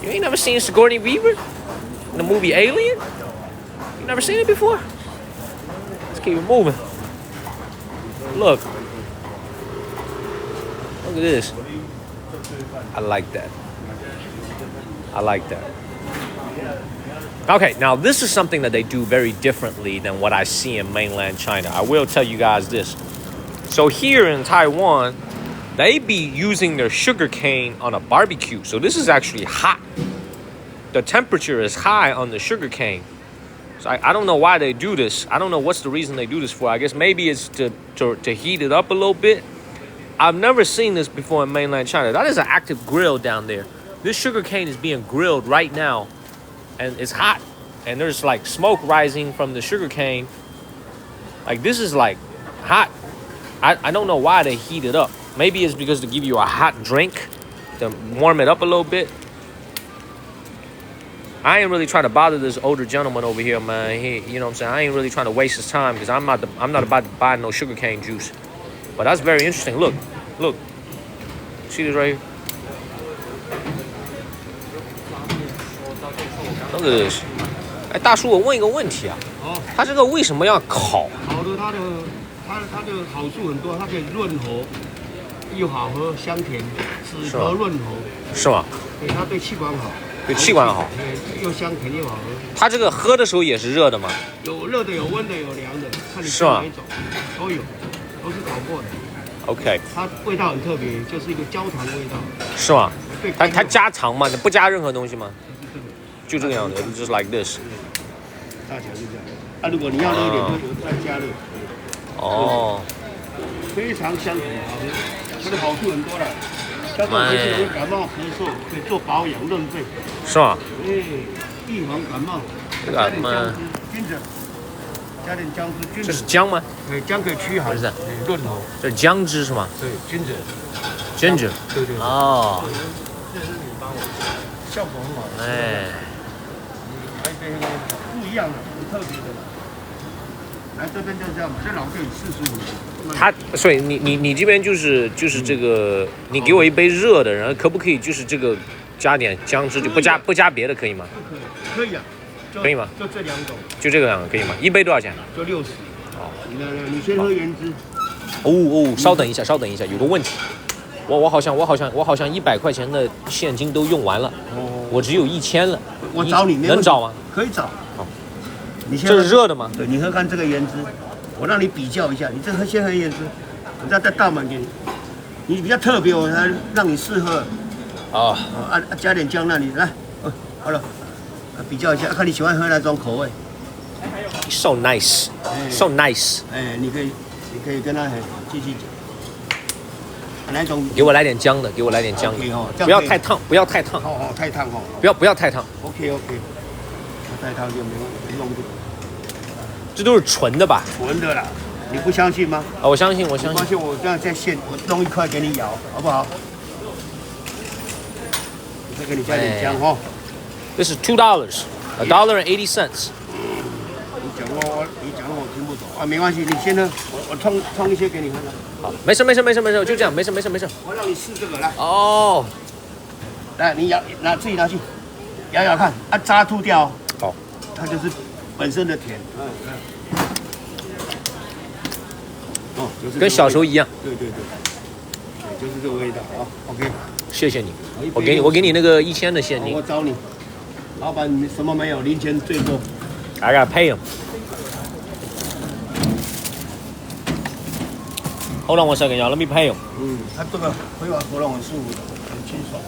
S2: You ain't never seen Sigourney Weaver in the movie Alien? You never seen it before? Let's keep it moving. Look. Look at this. I like that. I like that. Okay, now this is something that they do very differently than what I see in mainland China. I will tell you guys this. So here in Taiwan, they be using their sugar cane on a barbecue. So this is actually hot. The temperature is high on the sugar cane. So I don't know why they do this. I don't know what's the reason they do this for. I guess maybe it's to heat it up a little bit. I've never seen this before in mainland China. That is an active grill down there. This sugar cane is being grilled right now. And it's hot. And there's like smoke rising from the sugar cane. Like this is like hot. I don't know why they heat it up. Maybe it's because to give you a hot drink to warm it up a little bit. I ain't really trying to bother this older gentleman over here, man. You know what I'm saying? I ain't really trying to waste his time because I'm not about to buy no sugarcane juice. But that's very interesting. Look. See this right here? Look at this. 哎，大叔，我问一个问题啊，它这个为什么要烤？
S4: 烤的它的好处很多，它可以润喉，又好喝，香甜，止咳润喉。
S2: 是吗？
S4: 对，它对气管好。
S2: 对气管好。
S4: 又香甜又好喝。
S2: 它这个喝的时候也是热的吗？
S4: 有热的，有温的，有凉的，看你
S2: 选哪
S4: 一种，都有，都是烤过的。
S2: OK。
S4: 它味道很特别，就是一个焦糖味道。
S2: 是吗？它加糖吗？不加任何东西吗？就这个样子 ，just like this。
S4: 大小是这样。啊，如果你要热一点，就再加热。
S2: 哦。
S4: 非常香甜好喝，它的好处很多了。像这种回去容易感冒咳嗽，可以做保养润肺。
S2: 是吗？
S4: 预防感冒。
S2: 加点姜
S4: 汁，菌子。加点姜汁，菌子。
S2: 这是姜吗？
S4: 对，姜可以驱寒。不是。润喉。
S2: 这是姜汁是吗？
S4: 对，菌子。
S2: ginger。
S4: 对。
S2: 哦。
S4: 这是你帮我。效果很好。
S2: 哎。
S4: 不一样的，很特别的。来这边就这样，这老可以45。
S2: 他，所以你这边就是这个，你给我一杯热的，然后可不可以就是这个加点姜汁，就不加别的可以吗？
S4: 可以啊，
S2: 可以吗？
S4: 就这两种，
S2: 就这个两个可以吗？一杯多少钱？
S4: 就60。哦，你先喝原汁。
S2: 稍等一下，有个问题，我好像100块钱的现金都用完了，我只有1000了。
S4: 我找你，
S2: 能找吗？
S4: 可以找。你先
S2: 这是热的吗？
S4: 对，你喝看这个原汁，我让你比较一下。你先喝原汁，我再倒满给你。你比较特别，我才让你试喝。加点姜，那你来，好了，比较一下，看你喜欢喝哪种口味。
S2: So nice.
S4: 哎，你可以跟他继续讲。哪种？
S2: 给我来点姜的，不要太烫，不要太烫。
S4: 太烫哦。
S2: 不要太烫。
S4: OK，太烫就没弄不。
S2: 这都是纯的吧？
S4: 纯的啦，你不相信吗？
S2: 我相信。
S4: 我这样在现，我弄一块给你咬，好不好？再给你加点姜哈。
S2: This is $2, $1.80.
S4: 你讲我听不懂啊，没关系，你先喝，我冲一些给你喝。
S2: 好，没事，就这样，没事。
S4: 我让你试这个来。
S2: 哦，
S4: 来，你自己拿去咬看，渣吐掉。
S2: 好，
S4: 它就是本身的甜。
S2: 就是跟小时候一样。
S4: 对，就是这个味道啊。OK，
S2: 谢谢你，我给你那个1000的现金。
S4: 我找你，老板，你什么没有？零钱最多。
S2: I gotta pay him. Hold on one second, y'all. Let me pay him.
S4: 他这个挥完喉咙很舒服的，很清爽。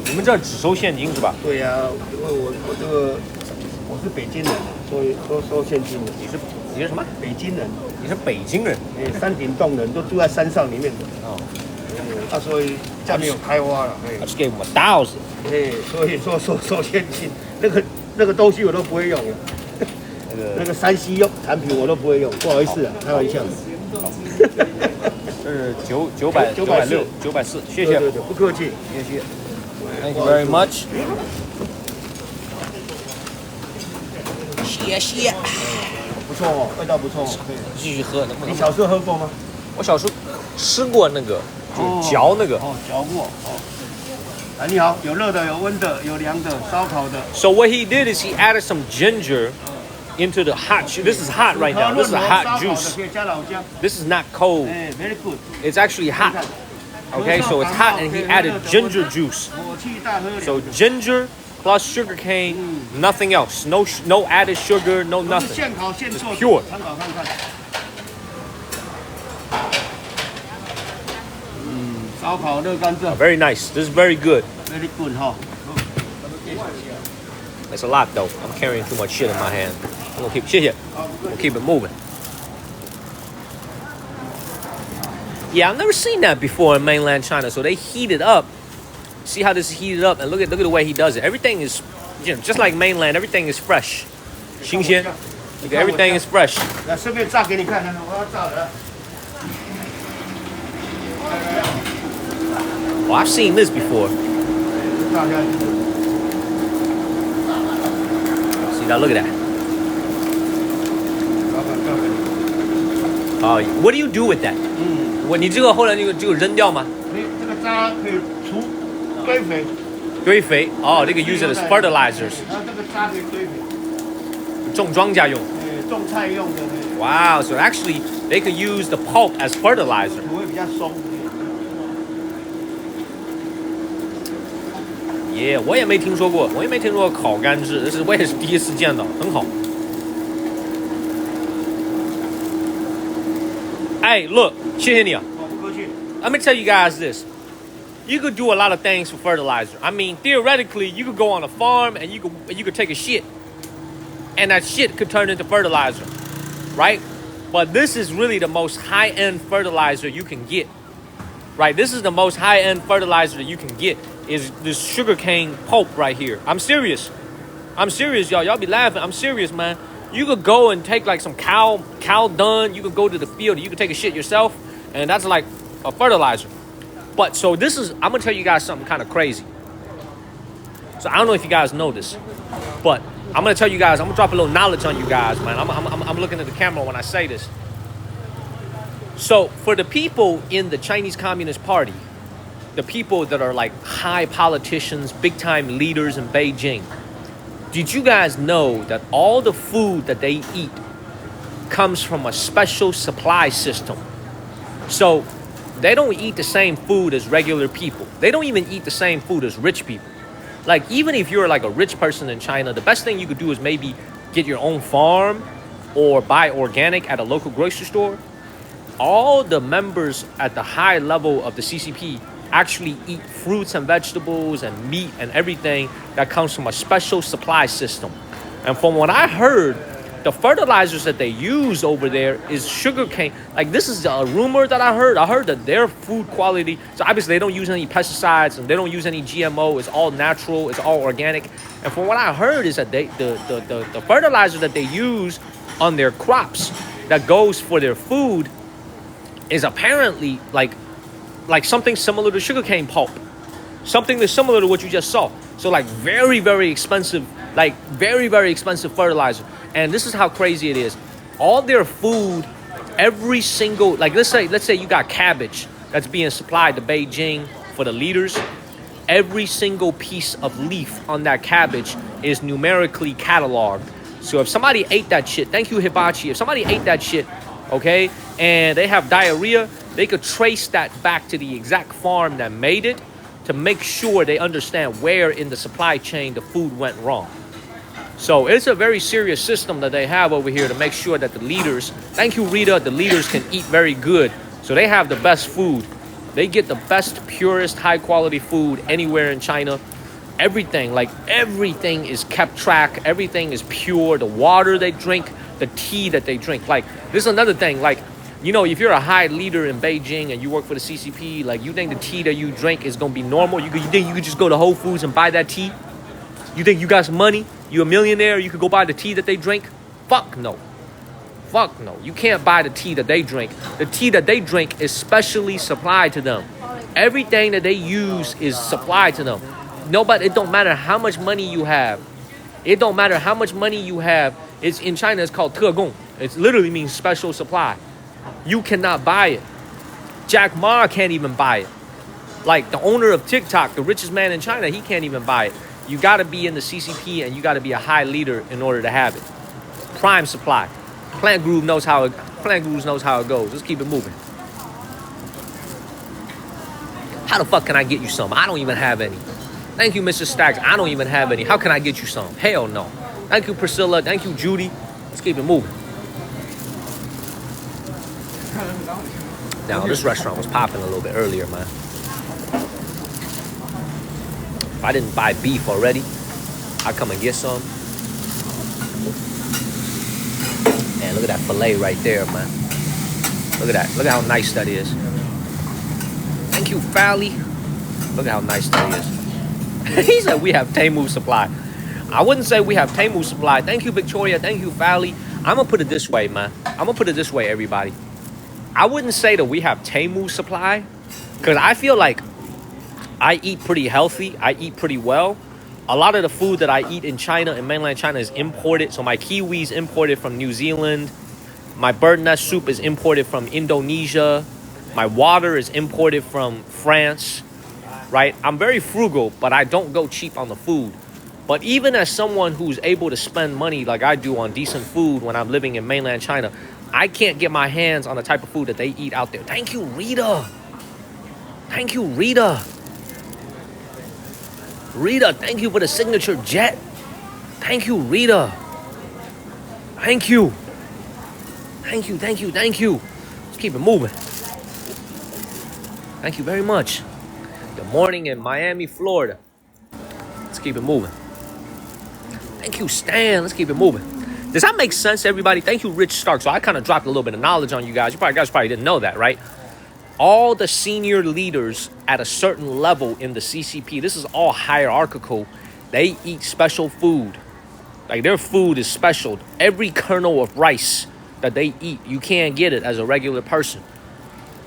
S2: 你们这只收现金是吧？
S4: 对呀，因为我是北京人，所以都收现金的。
S2: 你是什么？
S4: 北京人。
S2: 你是北京人？
S4: 山顶洞人都住在山上里面的。所以家没有开挖了。
S2: Just gave him $1,000.
S4: 所以说收现金，那个东西我都不会用的。那个3C 用产品我都不会用，不好意思啊，开玩笑。
S2: 这是960，谢谢。
S4: 对，不客气，
S2: 谢谢。Thank you very much. 谢谢。
S4: 不错。错哦，味道不错哦。
S2: 继续喝，能不能？
S4: 你小时候喝过吗？
S2: 我小时候吃过那个，就嚼那个。
S4: 哦，嚼过哦。啊，你好，有热的，有温的，有凉的，烧烤的。
S2: So what he did is he added some ginger into the hot. This is hot right now. This is a hot juice. This is not cold.
S4: Very good.
S2: It's actually hot. Okay, so it's hot, and he added ginger juice. So ginger plus sugar cane, nothing else. No added sugar, no nothing. It's pure.
S4: 烧烤热甘蔗
S2: Very nice. This is very good.，very
S4: good 哈。
S2: It's a lot though. I'm carrying too much shit in my hand. I'm gonna keep We'll keep it moving. Yeah, I've never seen that before in mainland China. So they heat it up. See how this is heated up, and look at the way he does it. Everything is, just like mainland. Everything is fresh. 新鲜. Everything is fresh.
S4: 来，顺便炸给你看，我要炸的。
S2: Oh, I've seen this before.
S4: 炸下去。
S2: See now, look at that. What do you do with that? 你这个后来这个扔掉吗？
S4: 这个渣可以堆肥。
S2: 堆肥哦，这个 use it as fertilizers.
S4: 然后这个渣可以堆肥。
S2: 种庄稼用。
S4: 种菜用的。
S2: Wow, so actually they could use the pulp as fertilizer.
S4: 土会比较松。
S2: Yeah, 我也没听说过烤甘蔗，我也是第一次见到，很好。Hey, look, 谢谢你啊。
S4: 不客气。
S2: Let me tell you guys this. You could do a lot of things for fertilizer. I mean, theoretically, you could go on a farm and you could take a shit, and that shit could turn into fertilizer, right? But this is really the most high-end fertilizer you can get, right? This is the most high-end fertilizer that you can get. Is this sugarcane pulp right here. I'm serious, y'all. Y'all be laughing. I'm serious, man. You could go and take like some cow dung. You could go to the field. You could take a shit yourself, and that's like a fertilizer. But so this is, I'm gonna tell you guys something kind of crazy. So I don't know if you guys know this, but I'm gonna tell you guys. I'm gonna drop a little knowledge on you guys, man. I'm looking at the camera when I say this. So for the people in the Chinese Communist Party, the people that are like high politicians, big time leaders in Beijing, did you guys know that all the food that they eat comes from a special supply system? So they don't eat the same food as regular people. They don't even eat the same food as rich people. Like even if you're like a rich person in China, the best thing you could do is maybe get your own farm or buy organic at a local grocery store. All the members at the high level of the CCP actually eat fruits and vegetables and meat and everything that comes from a special supply system. And from what I heard, the fertilizers that they use over there is sugarcane. Like this is a rumor that I heard. I heard that their food quality, so obviously they don't use any pesticides and they don't use any GMO. It's all natural. It's all organic. And from what I heard is that the fertilizer that they use on their crops that goes for their food is apparently like something similar to sugarcane pulp, something that's similar to what you just saw. So like very, very expensive, like very, very expensive fertilizer. And this is how crazy it is. All their food, every single, like let's say you got cabbage that's being supplied to Beijing for the leaders. Every single piece of leaf on that cabbage is numerically cataloged. So if somebody ate that shit, thank you Hibachi, if somebody ate that shit, okay, and they have diarrhea, they could trace that back to the exact farm that made it to make sure they understand where in the supply chain the food went wrong. So it's a very serious system that they have over here to make sure that the leaders, thank you Rita, the leaders can eat very good. So they have the best food. They get the best, purest, high quality food anywhere in China. Everything is kept track. Everything is pure. The water they drink, the tea that they drink. Like this is another thing, like, you know, if you're a high leader in Beijing and you work for the CCP, like you think the tea that you drink is gonna be normal? You think you could just go to Whole Foods and buy that tea? You think you got some money? You a millionaire? You could go buy the tea that they drink? Fuck no. Fuck no. You can't buy the tea that they drink. The tea that they drink is specially supplied to them. Everything that they use is supplied to them. Nobody. It don't matter how much money you have. It don't matter how much money you have. It's in China. It's called 特供. It literally means special supply. You cannot buy it. Jack Ma can't even buy it. Like the owner of TikTok, the richest man in China, he can't even buy it. You got to be in the CCP and you got to be a high leader in order to have it. Prime supply. Plant Gurus knows how it goes. Let's keep it moving. How the fuck can I get you some? I don't even have any. Thank you, Mr. Stacks. I don't even have any. How can I get you some? Hell no. Thank you, Priscilla. Thank you, Judy. Let's keep it moving. Now, this restaurant was popping a little bit earlier, man. If I didn't buy beef already, I'd come and get some. Man, look at that filet right there, man. Look at that. Look at how nice that is. Thank you, Fally. Look at how nice that is. He said we have Temu supply. I wouldn't say we have Temu supply. Thank you, Victoria. Thank you, Fally. I'm going to put it this way, man. I'm going to put it this way, everybody. I wouldn't say that we have Temu supply because I feel like I eat pretty healthy. I eat pretty well. A lot of the food that I eat in China, in mainland China, is imported. So my kiwi is imported from New Zealand. My bird nest soup is imported from Indonesia. My water is imported from France, right? I'm very frugal, but I don't go cheap on the food. But even as someone who's able to spend money like I do on decent food when I'm living in mainland China, I can't get my hands on the type of food that they eat out there. Thank you, Rita. Thank you, Rita. Rita, thank you for the signature jet. Thank you, Rita. Thank you. Thank you, thank you, thank you. Let's keep it moving. Thank you very much. Good morning in Miami, Florida. Let's keep it moving. Thank you, Stan. Let's keep it moving. Does that make sense, everybody? Thank you, Rich Stark. So I kind of dropped a little bit of knowledge on you guys. You guys probably didn't know that, right? All the senior leaders at a certain level in the CCP, this is all hierarchical. They eat special food. Like their food is special. Every kernel of rice that they eat, you can't get it as a regular person.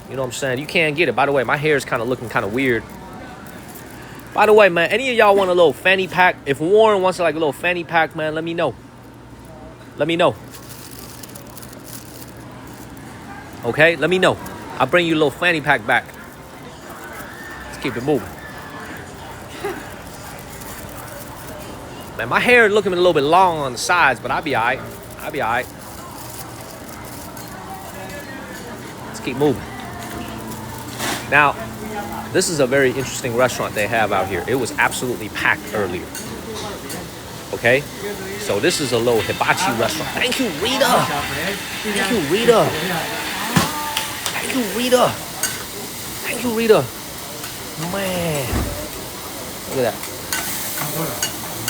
S2: You know what I'm saying? You can't get it. By the way, my hair is kind of looking kind of weird. By the way, man, any of y'all want a little fanny pack? If Warren wants like a little fanny pack, man, let me know. Let me know. Okay, let me know. I'll bring you a little fanny pack back. Let's keep it moving. Man, my hair is looking a little bit long on the sides, but I'll be all right. I'll be all right. Let's keep moving. Now, this is a very interesting restaurant they have out here. It was absolutely packed earlier. Okay? So this is a little hibachi restaurant. Thank you, Rita. Thank you, Rita. Thank you, Rita. Thank you, Rita. Man. Look at that.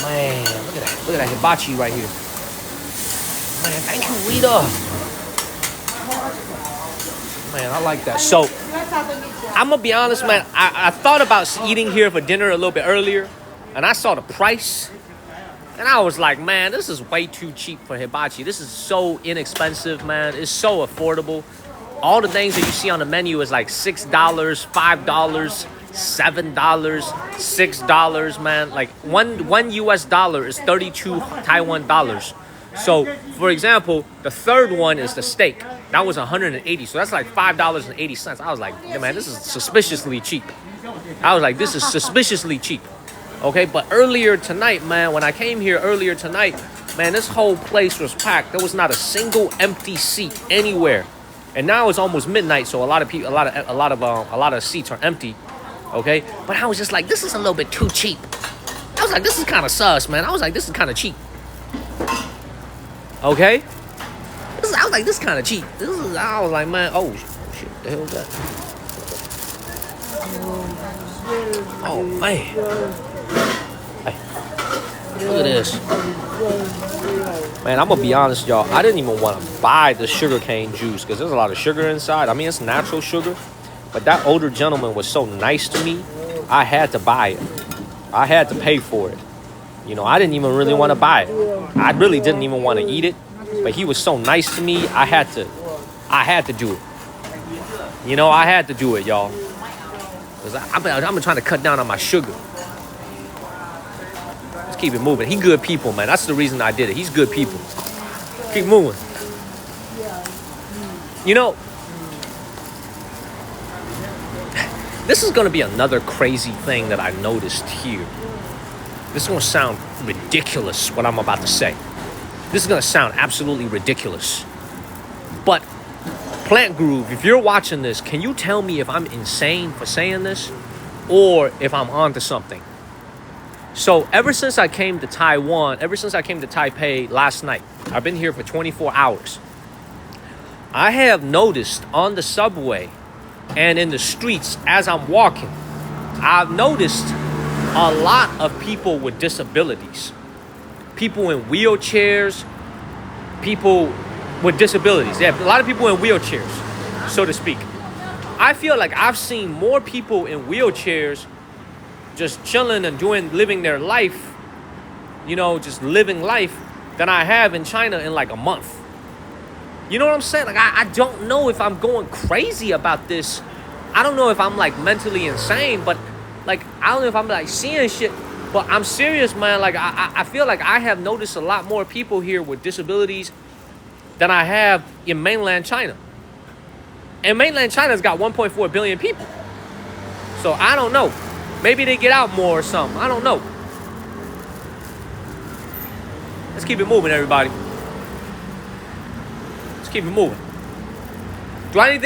S2: Man, look at that. Look at that hibachi right here. Man, thank you, Rita. Man, I like that. So, I'm going to be honest, man. I thought about eating here for dinner a little bit earlier. And I saw the price. And I was like, man, this is way too cheap for hibachi. This is so inexpensive, man. It's so affordable. All the things that you see on the menu is like $6, $5, $7, $6, man. Like one US dollar is 32 Taiwan dollars. So, for example, the third one is the steak. That was 180. So that's like $5.80. I was like, yeah, man, this is suspiciously cheap. I was like, this is suspiciously cheap. Okay, but earlier tonight, man, when I came here earlier tonight, man, this whole place was packed. There was not a single empty seat anywhere. And now it's almost midnight, so a lot of people, a lot of seats are empty. Okay, but I was just like, this is a little bit too cheap. I was like, this is kind of sus, man. I was like, this is kind of cheap. Okay, I was like, this is kind of cheap. I was like, man, oh shit, what the hell is that? Oh man. Hey, look at this. Man, I'm going to be honest, y'all. I didn't even want to buy the sugarcane juice because there's a lot of sugar inside. I mean, it's natural sugar. But that older gentleman was so nice to me, I had to buy it. I had to pay for it. You know, I didn't even really want to buy it. I really didn't even want to eat it. But he was so nice to me, I had to do it. You know, I had to do it, y'all. Because I'm trying to cut down on my sugar. Let's keep it moving. He good people, man. That's the reason I did it. He's good people. keep moving. You know, this is going to be another crazy thing that I noticed here. This is going to sound ridiculous, what I'm about to say. This is going to sound absolutely ridiculous. But Plant Groove, if you're watching this, can you tell me if I'm insane for saying this or if I'm onto something? So ever since I came to Taiwan, ever since I came to Taipei last night, I've been here for 24 hours. I have noticed on the subway and in the streets as I'm walking, I've noticed a lot of people with disabilities. People in wheelchairs, people with disabilities. Yeah, a lot of people in wheelchairs, so to speak. I feel like I've seen more people in wheelchairs just chilling and living their life, just living life than I have in China in like a month. You know what I'm saying? Like, I don't know if I'm going crazy about this. I don't know if I'm like mentally insane, but like, I don't know if I'm like seeing shit, but I'm serious, man. Like, I feel like I have noticed a lot more people here with disabilities than I have in mainland China. And mainland China's got 1.4 billion people. So I don't know. Maybe they get out more or something. I don't know. Let's keep it moving, everybody. Let's keep it moving. Do I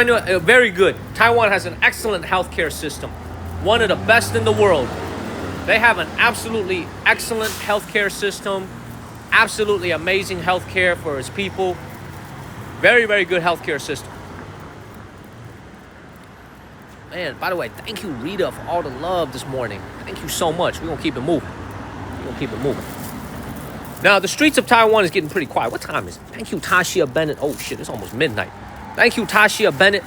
S2: know? Very good. Taiwan has an excellent healthcare system. One of the best in the world. They have an absolutely excellent healthcare system. Absolutely amazing healthcare for its people. Very, very good healthcare system. Man, by the way, thank you, Rita, for all the love this morning. Thank you so much. We're going to keep it moving. Now, the streets of Taiwan is getting pretty quiet. What time is it? Thank you, Tashia Bennett. Oh, shit, it's almost midnight. Thank you, Tashia Bennett.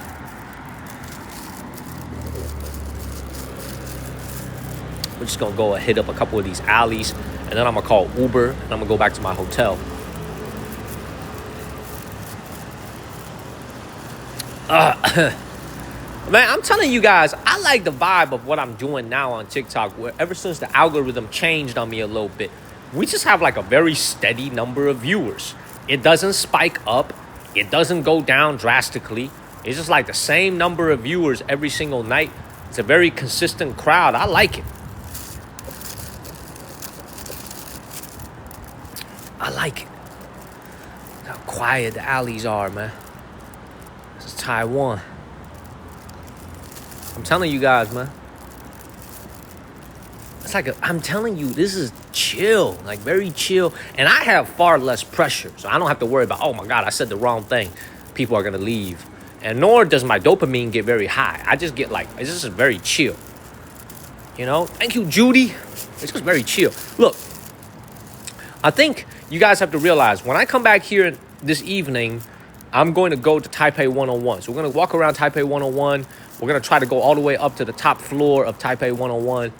S2: We're just going to go and hit up a couple of these alleys, and then I'm going to call Uber, and I'm going to go back to my hotel. Man, I'm telling you guys, I like the vibe of what I'm doing now on TikTok, where ever since the algorithm changed on me a little bit, we just have like a very steady number of viewers. It doesn't spike up. It doesn't go down drastically. It's just like the same number of viewers every single night. It's a very consistent crowd. I like it. I like it. How quiet the alleys are, man. This is Taiwan. I'm telling you guys, man. It's like, I'm telling you, this is chill, like very chill. And I have far less pressure. So I don't have to worry about, oh my God, I said the wrong thing. People are going to leave. And nor does my dopamine get very high. I just get like, it's just very chill. Thank you, Judy. It's just very chill. Look, I think you guys have to realize when I come back here this evening, I'm going to go to Taipei 101. So we're going to walk around Taipei 101. We're going to try to go all the way up to the top floor of Taipei 101.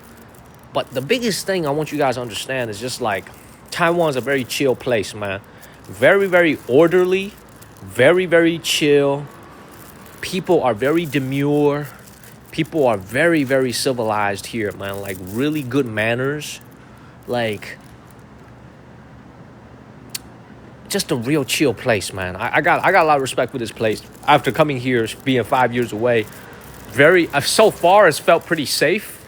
S2: But the biggest thing I want you guys to understand is just like Taiwan's a very chill place, man. Very, very orderly. Very, very chill. People are very demure. People are very, very civilized here, man. Like really good manners. Like just a real chill place, man. I got a lot of respect for this place. After coming here, being 5 years away, so far it's felt pretty safe.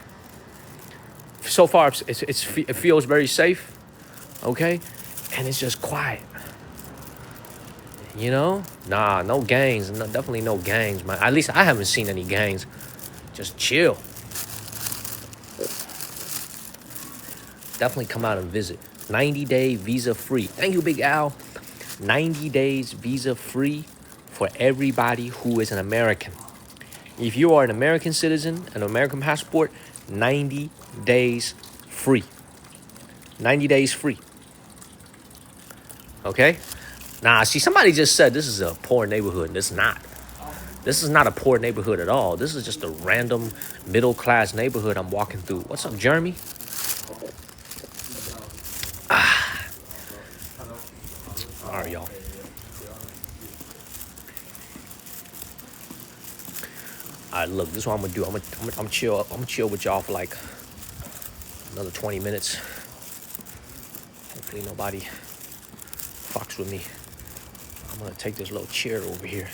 S2: So far it feels very safe, okay, and it's just quiet. Nah, no gangs, definitely no gangs, man. At least I haven't seen any gangs. Just chill. Definitely come out and visit. 90-day visa free. Thank you, Big Al. 90 days visa free for everybody who is an American. If you are an American citizen, an American passport, 90 days free. 90 days free. Okay? Nah, see, somebody just said this is a poor neighborhood, and it's not. This is not a poor neighborhood at all. This is just a random middle-class neighborhood I'm walking through. What's up, Jeremy? All right, y'all. All right, look, this is what I'm gonna do. I'm gonna chill with y'all for like another 20 minutes. Hopefully nobody fucks with me. I'm gonna take this little chair over here.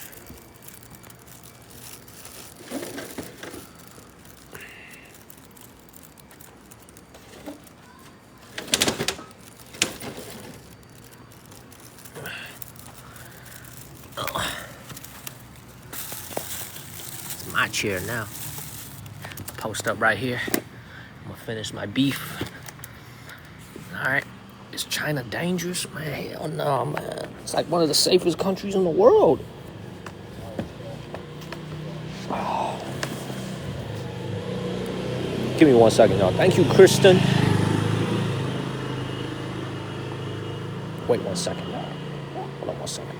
S2: It's my chair now. Post up right here. I'm gonna finish my beef. All right. Is China dangerous? Man, hell no, man. It's like one of the safest countries in the world. Give me 1 second, y'all. Thank you, Kristen. Wait 1 second, y'all. Hold on 1 second.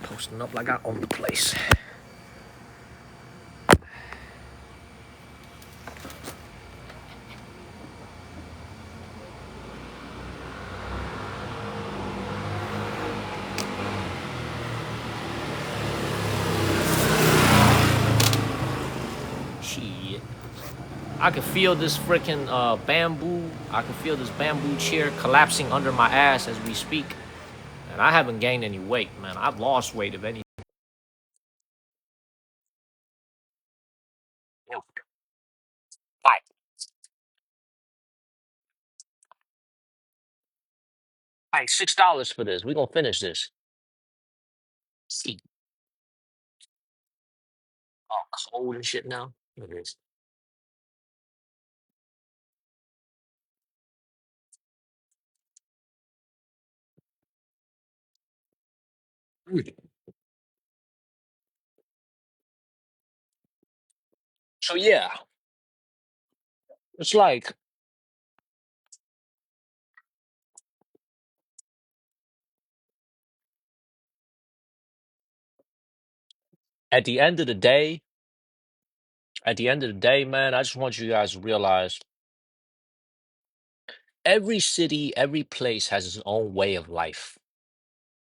S2: Posting up like I own the place. Shit. I can feel this freaking bamboo. I can feel this bamboo chair collapsing under my ass as we speak. And I haven't gained any weight, man. I've lost weight, if any. Fight. Hey, $6 for this. We're gonna finish this. See. All cold and shit now. Look at this. Mm. So yeah, it's like at the end of the day, man, I just want you guys to realize every city, every place has its own way of life.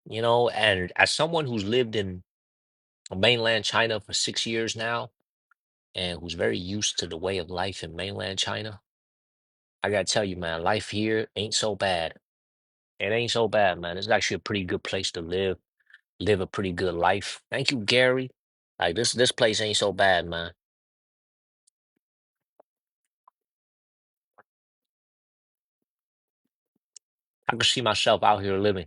S2: You know, and as someone who's lived in mainland China for 6 years now, and who's very used to the way of life in mainland China, I gotta tell you, man, life here ain't so bad. It ain't so bad, man. It's actually a pretty good place to live a pretty good life. Thank you, Gary. Like this place ain't so bad, man. I can see myself out here living.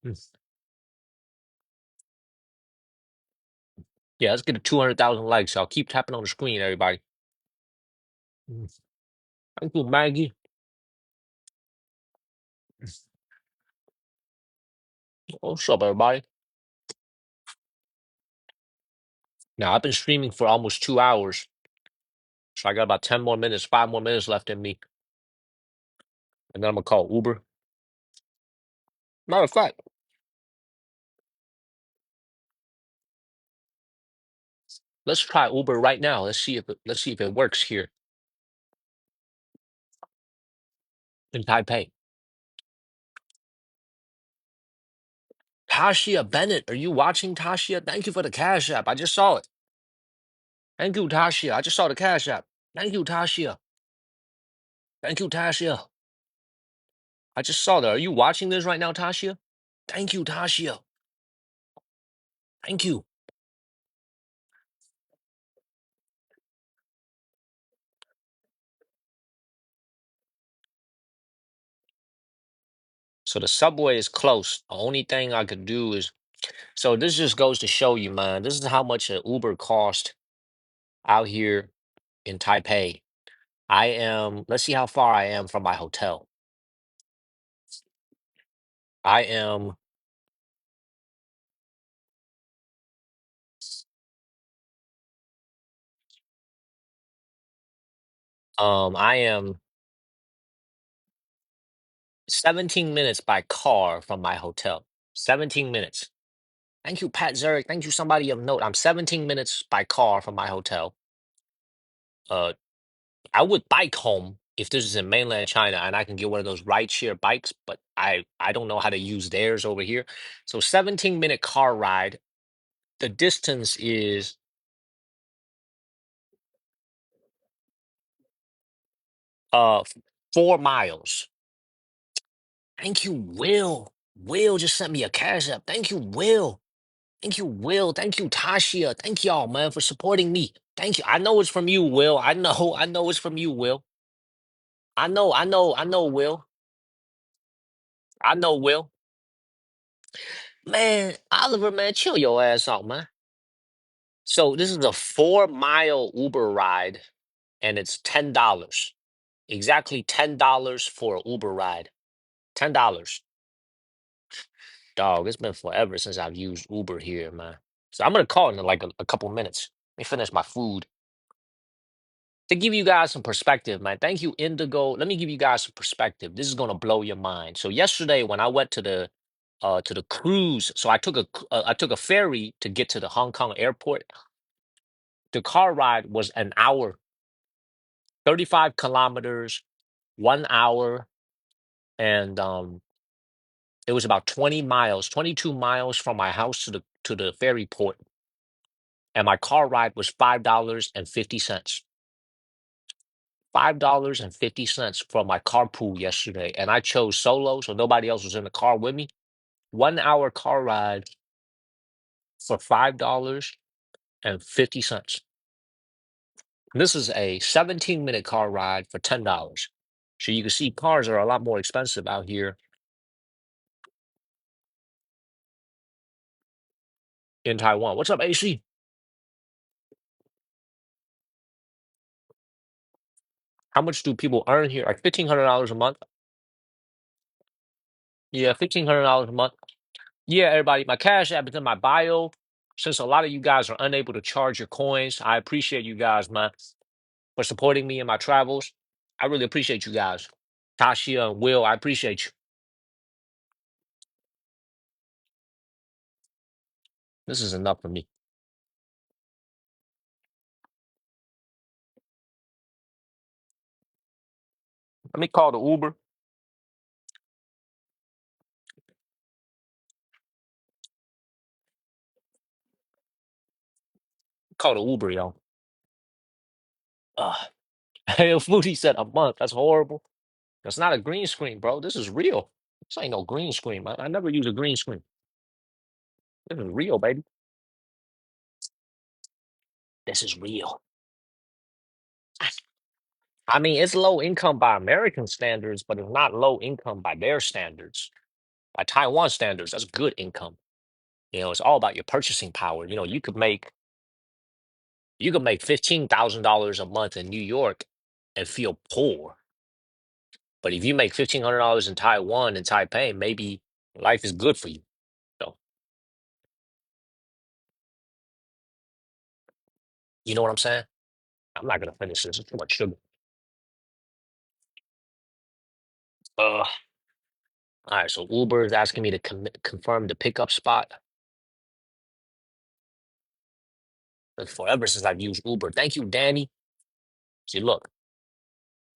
S2: Mm. Yeah, let's get to 200,000 likes. I'll keep tapping on the screen, everybody. Mm. Thank you, Maggie. What's up, everybody? Now, I've been streaming for almost 2 hours, so I got about 10 more minutes, 5 more minutes left in me, and then I'm gonna call Uber. Matter of fact, let's try Uber right now. Let's see if it works here in Taipei. Tashia Bennett, are you watching, Tashia? Thank you for the Cash App. I just saw it. Thank you, Tashia. I just saw the Cash App. Thank you, Tashia. Thank you, Tashia. I just saw that. Are you watching this right now, Tashia? Thank you, Tashia. Thank you. So the subway is close. The only thing I could do is so this just goes to show you, man. This is how much an Uber cost out here in Taipei. Let's see how far I am from my hotel. I am, I am 17 minutes by car from my hotel. 17 minutes. Thank you, Pat Zurich. Thank you, somebody of note. I'm 17 minutes by car from my hotel. Uh, I would bike home if this is in mainland China and I can get one of those rideshare bikes, but I don't know how to use theirs over here. So 17-minute car ride. The distance is 4 miles. Thank you, Will. Will just sent me a cash app. Thank you, Will. Thank you, Will. Thank you, Tasha. Thank y'all, man, for supporting me. Thank you. I know it's from you, Will. I know it's from you, Will. I know, Will. I know, Will. Man, Oliver, man, chill your ass out, man. So this is a 4 mile Uber ride, and it's $10. Exactly $10 for an Uber ride. $10. Dog, it's been forever since I've used Uber here, man. So I'm gonna call in like a couple minutes. Let me finish my food. To give you guys some perspective, man. Thank you, Indigo. Let me give you guys some perspective. This is gonna blow your mind. So yesterday when I went to the cruise, so I took a ferry to get to the Hong Kong airport. The car ride was an hour, 35 kilometers, 1 hour, and it was about 20 miles, 22 miles from my house to the ferry port. And my car ride was $5.50. $5.50 for my carpool yesterday. And I chose solo, so nobody else was in the car with me. 1 hour car ride for $5.50. This is a 17-minute car ride for $10. So you can see cars are a lot more expensive out here in Taiwan. What's up, AC? How much do people earn here? Like $1,500 a month? Yeah, $1,500 a month. Yeah, everybody, my Cash App is in my bio. Since a lot of you guys are unable to charge your coins, I appreciate you guys, man, for supporting me in my travels. I really appreciate you guys. Tashia and Will, I appreciate you. This is enough for me. Let me call the Uber. Call the Uber, y'all. Uh, hey, Foodie said a month. That's horrible. That's not a green screen, bro. This is real. This ain't no green screen, man. I never use a green screen. This is real, baby. This is real. I mean, it's low income by American standards, but it's not low income by their standards. By Taiwan standards, that's good income. It's all about your purchasing power. You could make $15,000 a month in New York and feel poor. But if you make $1,500 in Taiwan and Taipei, maybe life is good for you. So, you know what I'm saying? I'm not gonna finish this. It's too much sugar. All right. So Uber is asking me to confirm the pickup spot. It's forever since I've used Uber. Thank you, Danny. See, look,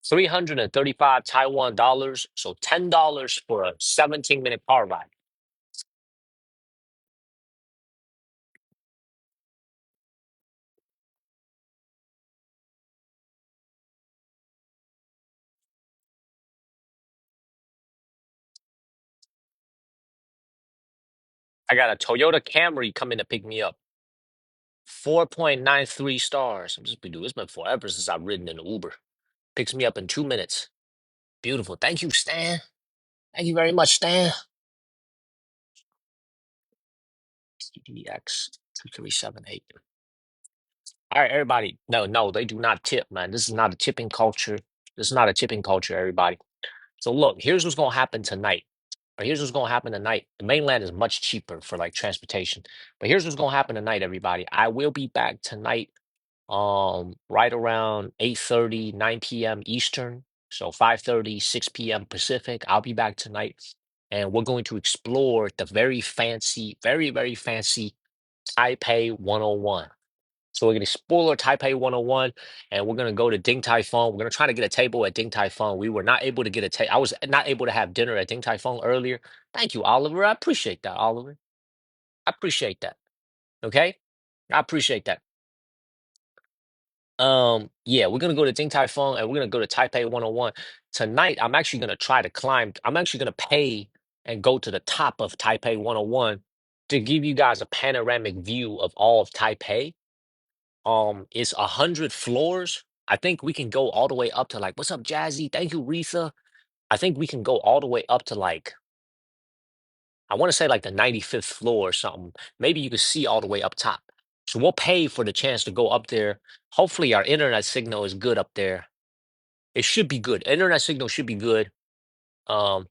S2: 335 Taiwan dollars, so $10 for a 17-minute car ride. I got a Toyota Camry coming to pick me up. 4.93 stars. It's been forever since I've ridden in an Uber. Picks me up in 2 minutes. Beautiful. Thank you, Stan. Thank you very much, Stan. TDX 2378. All right, everybody. No, they do not tip, man. This is not a tipping culture. This is not a tipping culture, everybody. So look, here's what's gonna happen tonight. Or here's what's gonna happen tonight. The mainland is much cheaper for like transportation. But here's what's gonna happen tonight, everybody. I will be back tonight, right around 8:30, 9 p.m. Eastern. So 5:30, 6 p.m. Pacific. I'll be back tonight. And we're going to explore the very fancy, very, very fancy Taipei 101.
S1: So we're going to spoiler Taipei 101, and we're going to go to Ding Tai Fung. We're going to try to get a table at Ding Tai Fung. We were not able to get a table. I was not able to have dinner at Ding Tai Fung earlier. Thank you, Oliver. I appreciate that, Oliver. I appreciate that. Okay? I appreciate that. Yeah, we're gonna go to Ding Tai Fung and we're gonna go to Taipei 101. Tonight, I'm actually gonna try to climb. I'm actually gonna pay and go to the top of Taipei 101 to give you guys a panoramic view of all of Taipei. It's 100 floors. I think we can go all the way up to like, what's up, Jazzy? Thank you, Risa. I think we can go all the way up to like, I want to say like the 95th floor or something. Maybe you can see all the way up top. So we'll pay for the chance to go up there. Hopefully our internet signal is good up there. It should be good. Internet signal should be good. Um,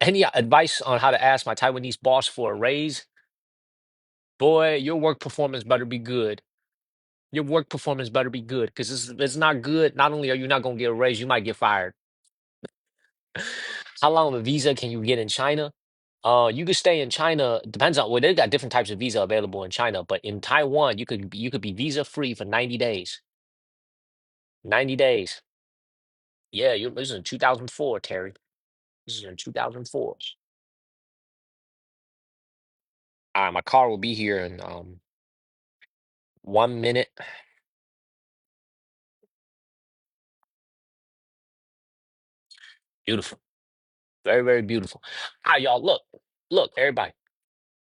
S1: any advice on how to ask my Taiwanese boss for a raise? Boy, your work performance better be good. Your work performance better be good because it's not good. Not only are you not gonna get a raise, you might get fired. How long of a visa can you get in China? You could stay in China. Depends on, well, they got different types of visa available in China, but in Taiwan, you could be visa free for 90 days. 90 days. Yeah, this is in 2004, Terry. This is in 2004. All right, my car will be here in 1 minute. Beautiful. Very, very beautiful. All right, y'all. Look, everybody.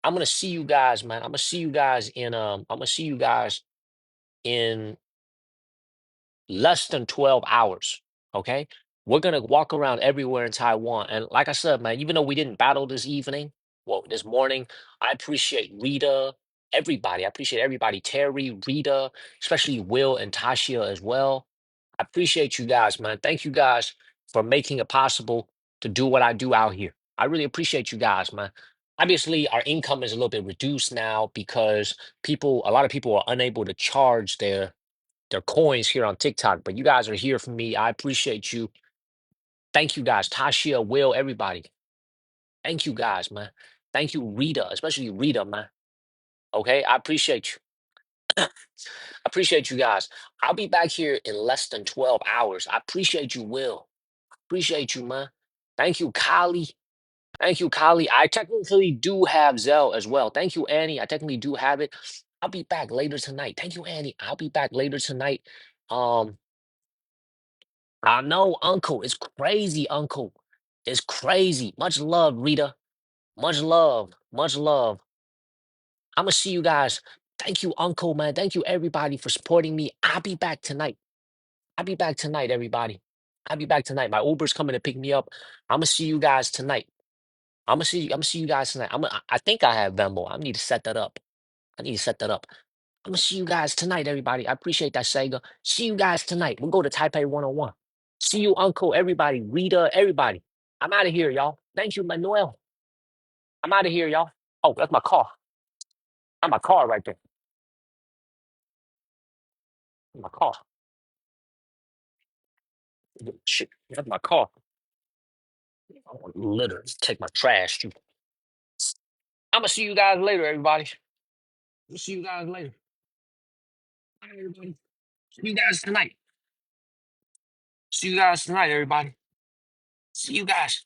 S1: I'm gonna see you guys, man. I'm gonna see you guys in less than 12 hours. Okay. We're going to walk around everywhere in Taiwan. And like I said, man, even though we didn't battle this evening, well, this morning, I appreciate Rita, everybody. I appreciate everybody. Terry, Rita, especially Will and Tashia as well. I appreciate you guys, man. Thank you guys for making it possible to do what I do out here. I really appreciate you guys, man. Obviously, our income is a little bit reduced now because a lot of people are unable to charge their coins here on TikTok, but you guys are here for me. I appreciate you. Thank you guys. Tashia, Will, everybody. Thank you guys, man. Thank you, Rita, especially Rita, man. Okay, I appreciate you. I appreciate you guys. I'll be back here in less than 12 hours. I appreciate you, Will. Appreciate you, man. Thank you, Kali. Thank you, Kali. I technically do have Zelle as well. Thank you, Annie. I technically do have it. I'll be back later tonight. Thank you, Annie. I'll be back later tonight. Um, I know, Uncle. It's crazy, Uncle. It's crazy. Much love, Rita. Much love. Much love. I'm gonna see you guys. Thank you, Uncle, man. Thank you, everybody, for supporting me. I'll be back tonight. I'll be back tonight, everybody. I'll be back tonight. My Uber's coming to pick me up. I'm gonna see you guys tonight. I'm gonna see you guys tonight. I think I have Venmo. I need to set that up. I need to set that up. I'm gonna see you guys tonight, everybody. I appreciate that, Sega. See you guys tonight. We'll go to Taipei 101. See you, Uncle, everybody, Rita, everybody. I'm out of here, y'all. Thank you, Manuel. I'm out of here, y'all. Oh, that's my car. That's my car right there. My car. Shit, that's my car. I want to litter. Take my trash, too. I'm gonna see you guys later, everybody. We'll see you guys later. Bye, everybody. See you guys tonight. See you guys tonight, everybody. See you guys.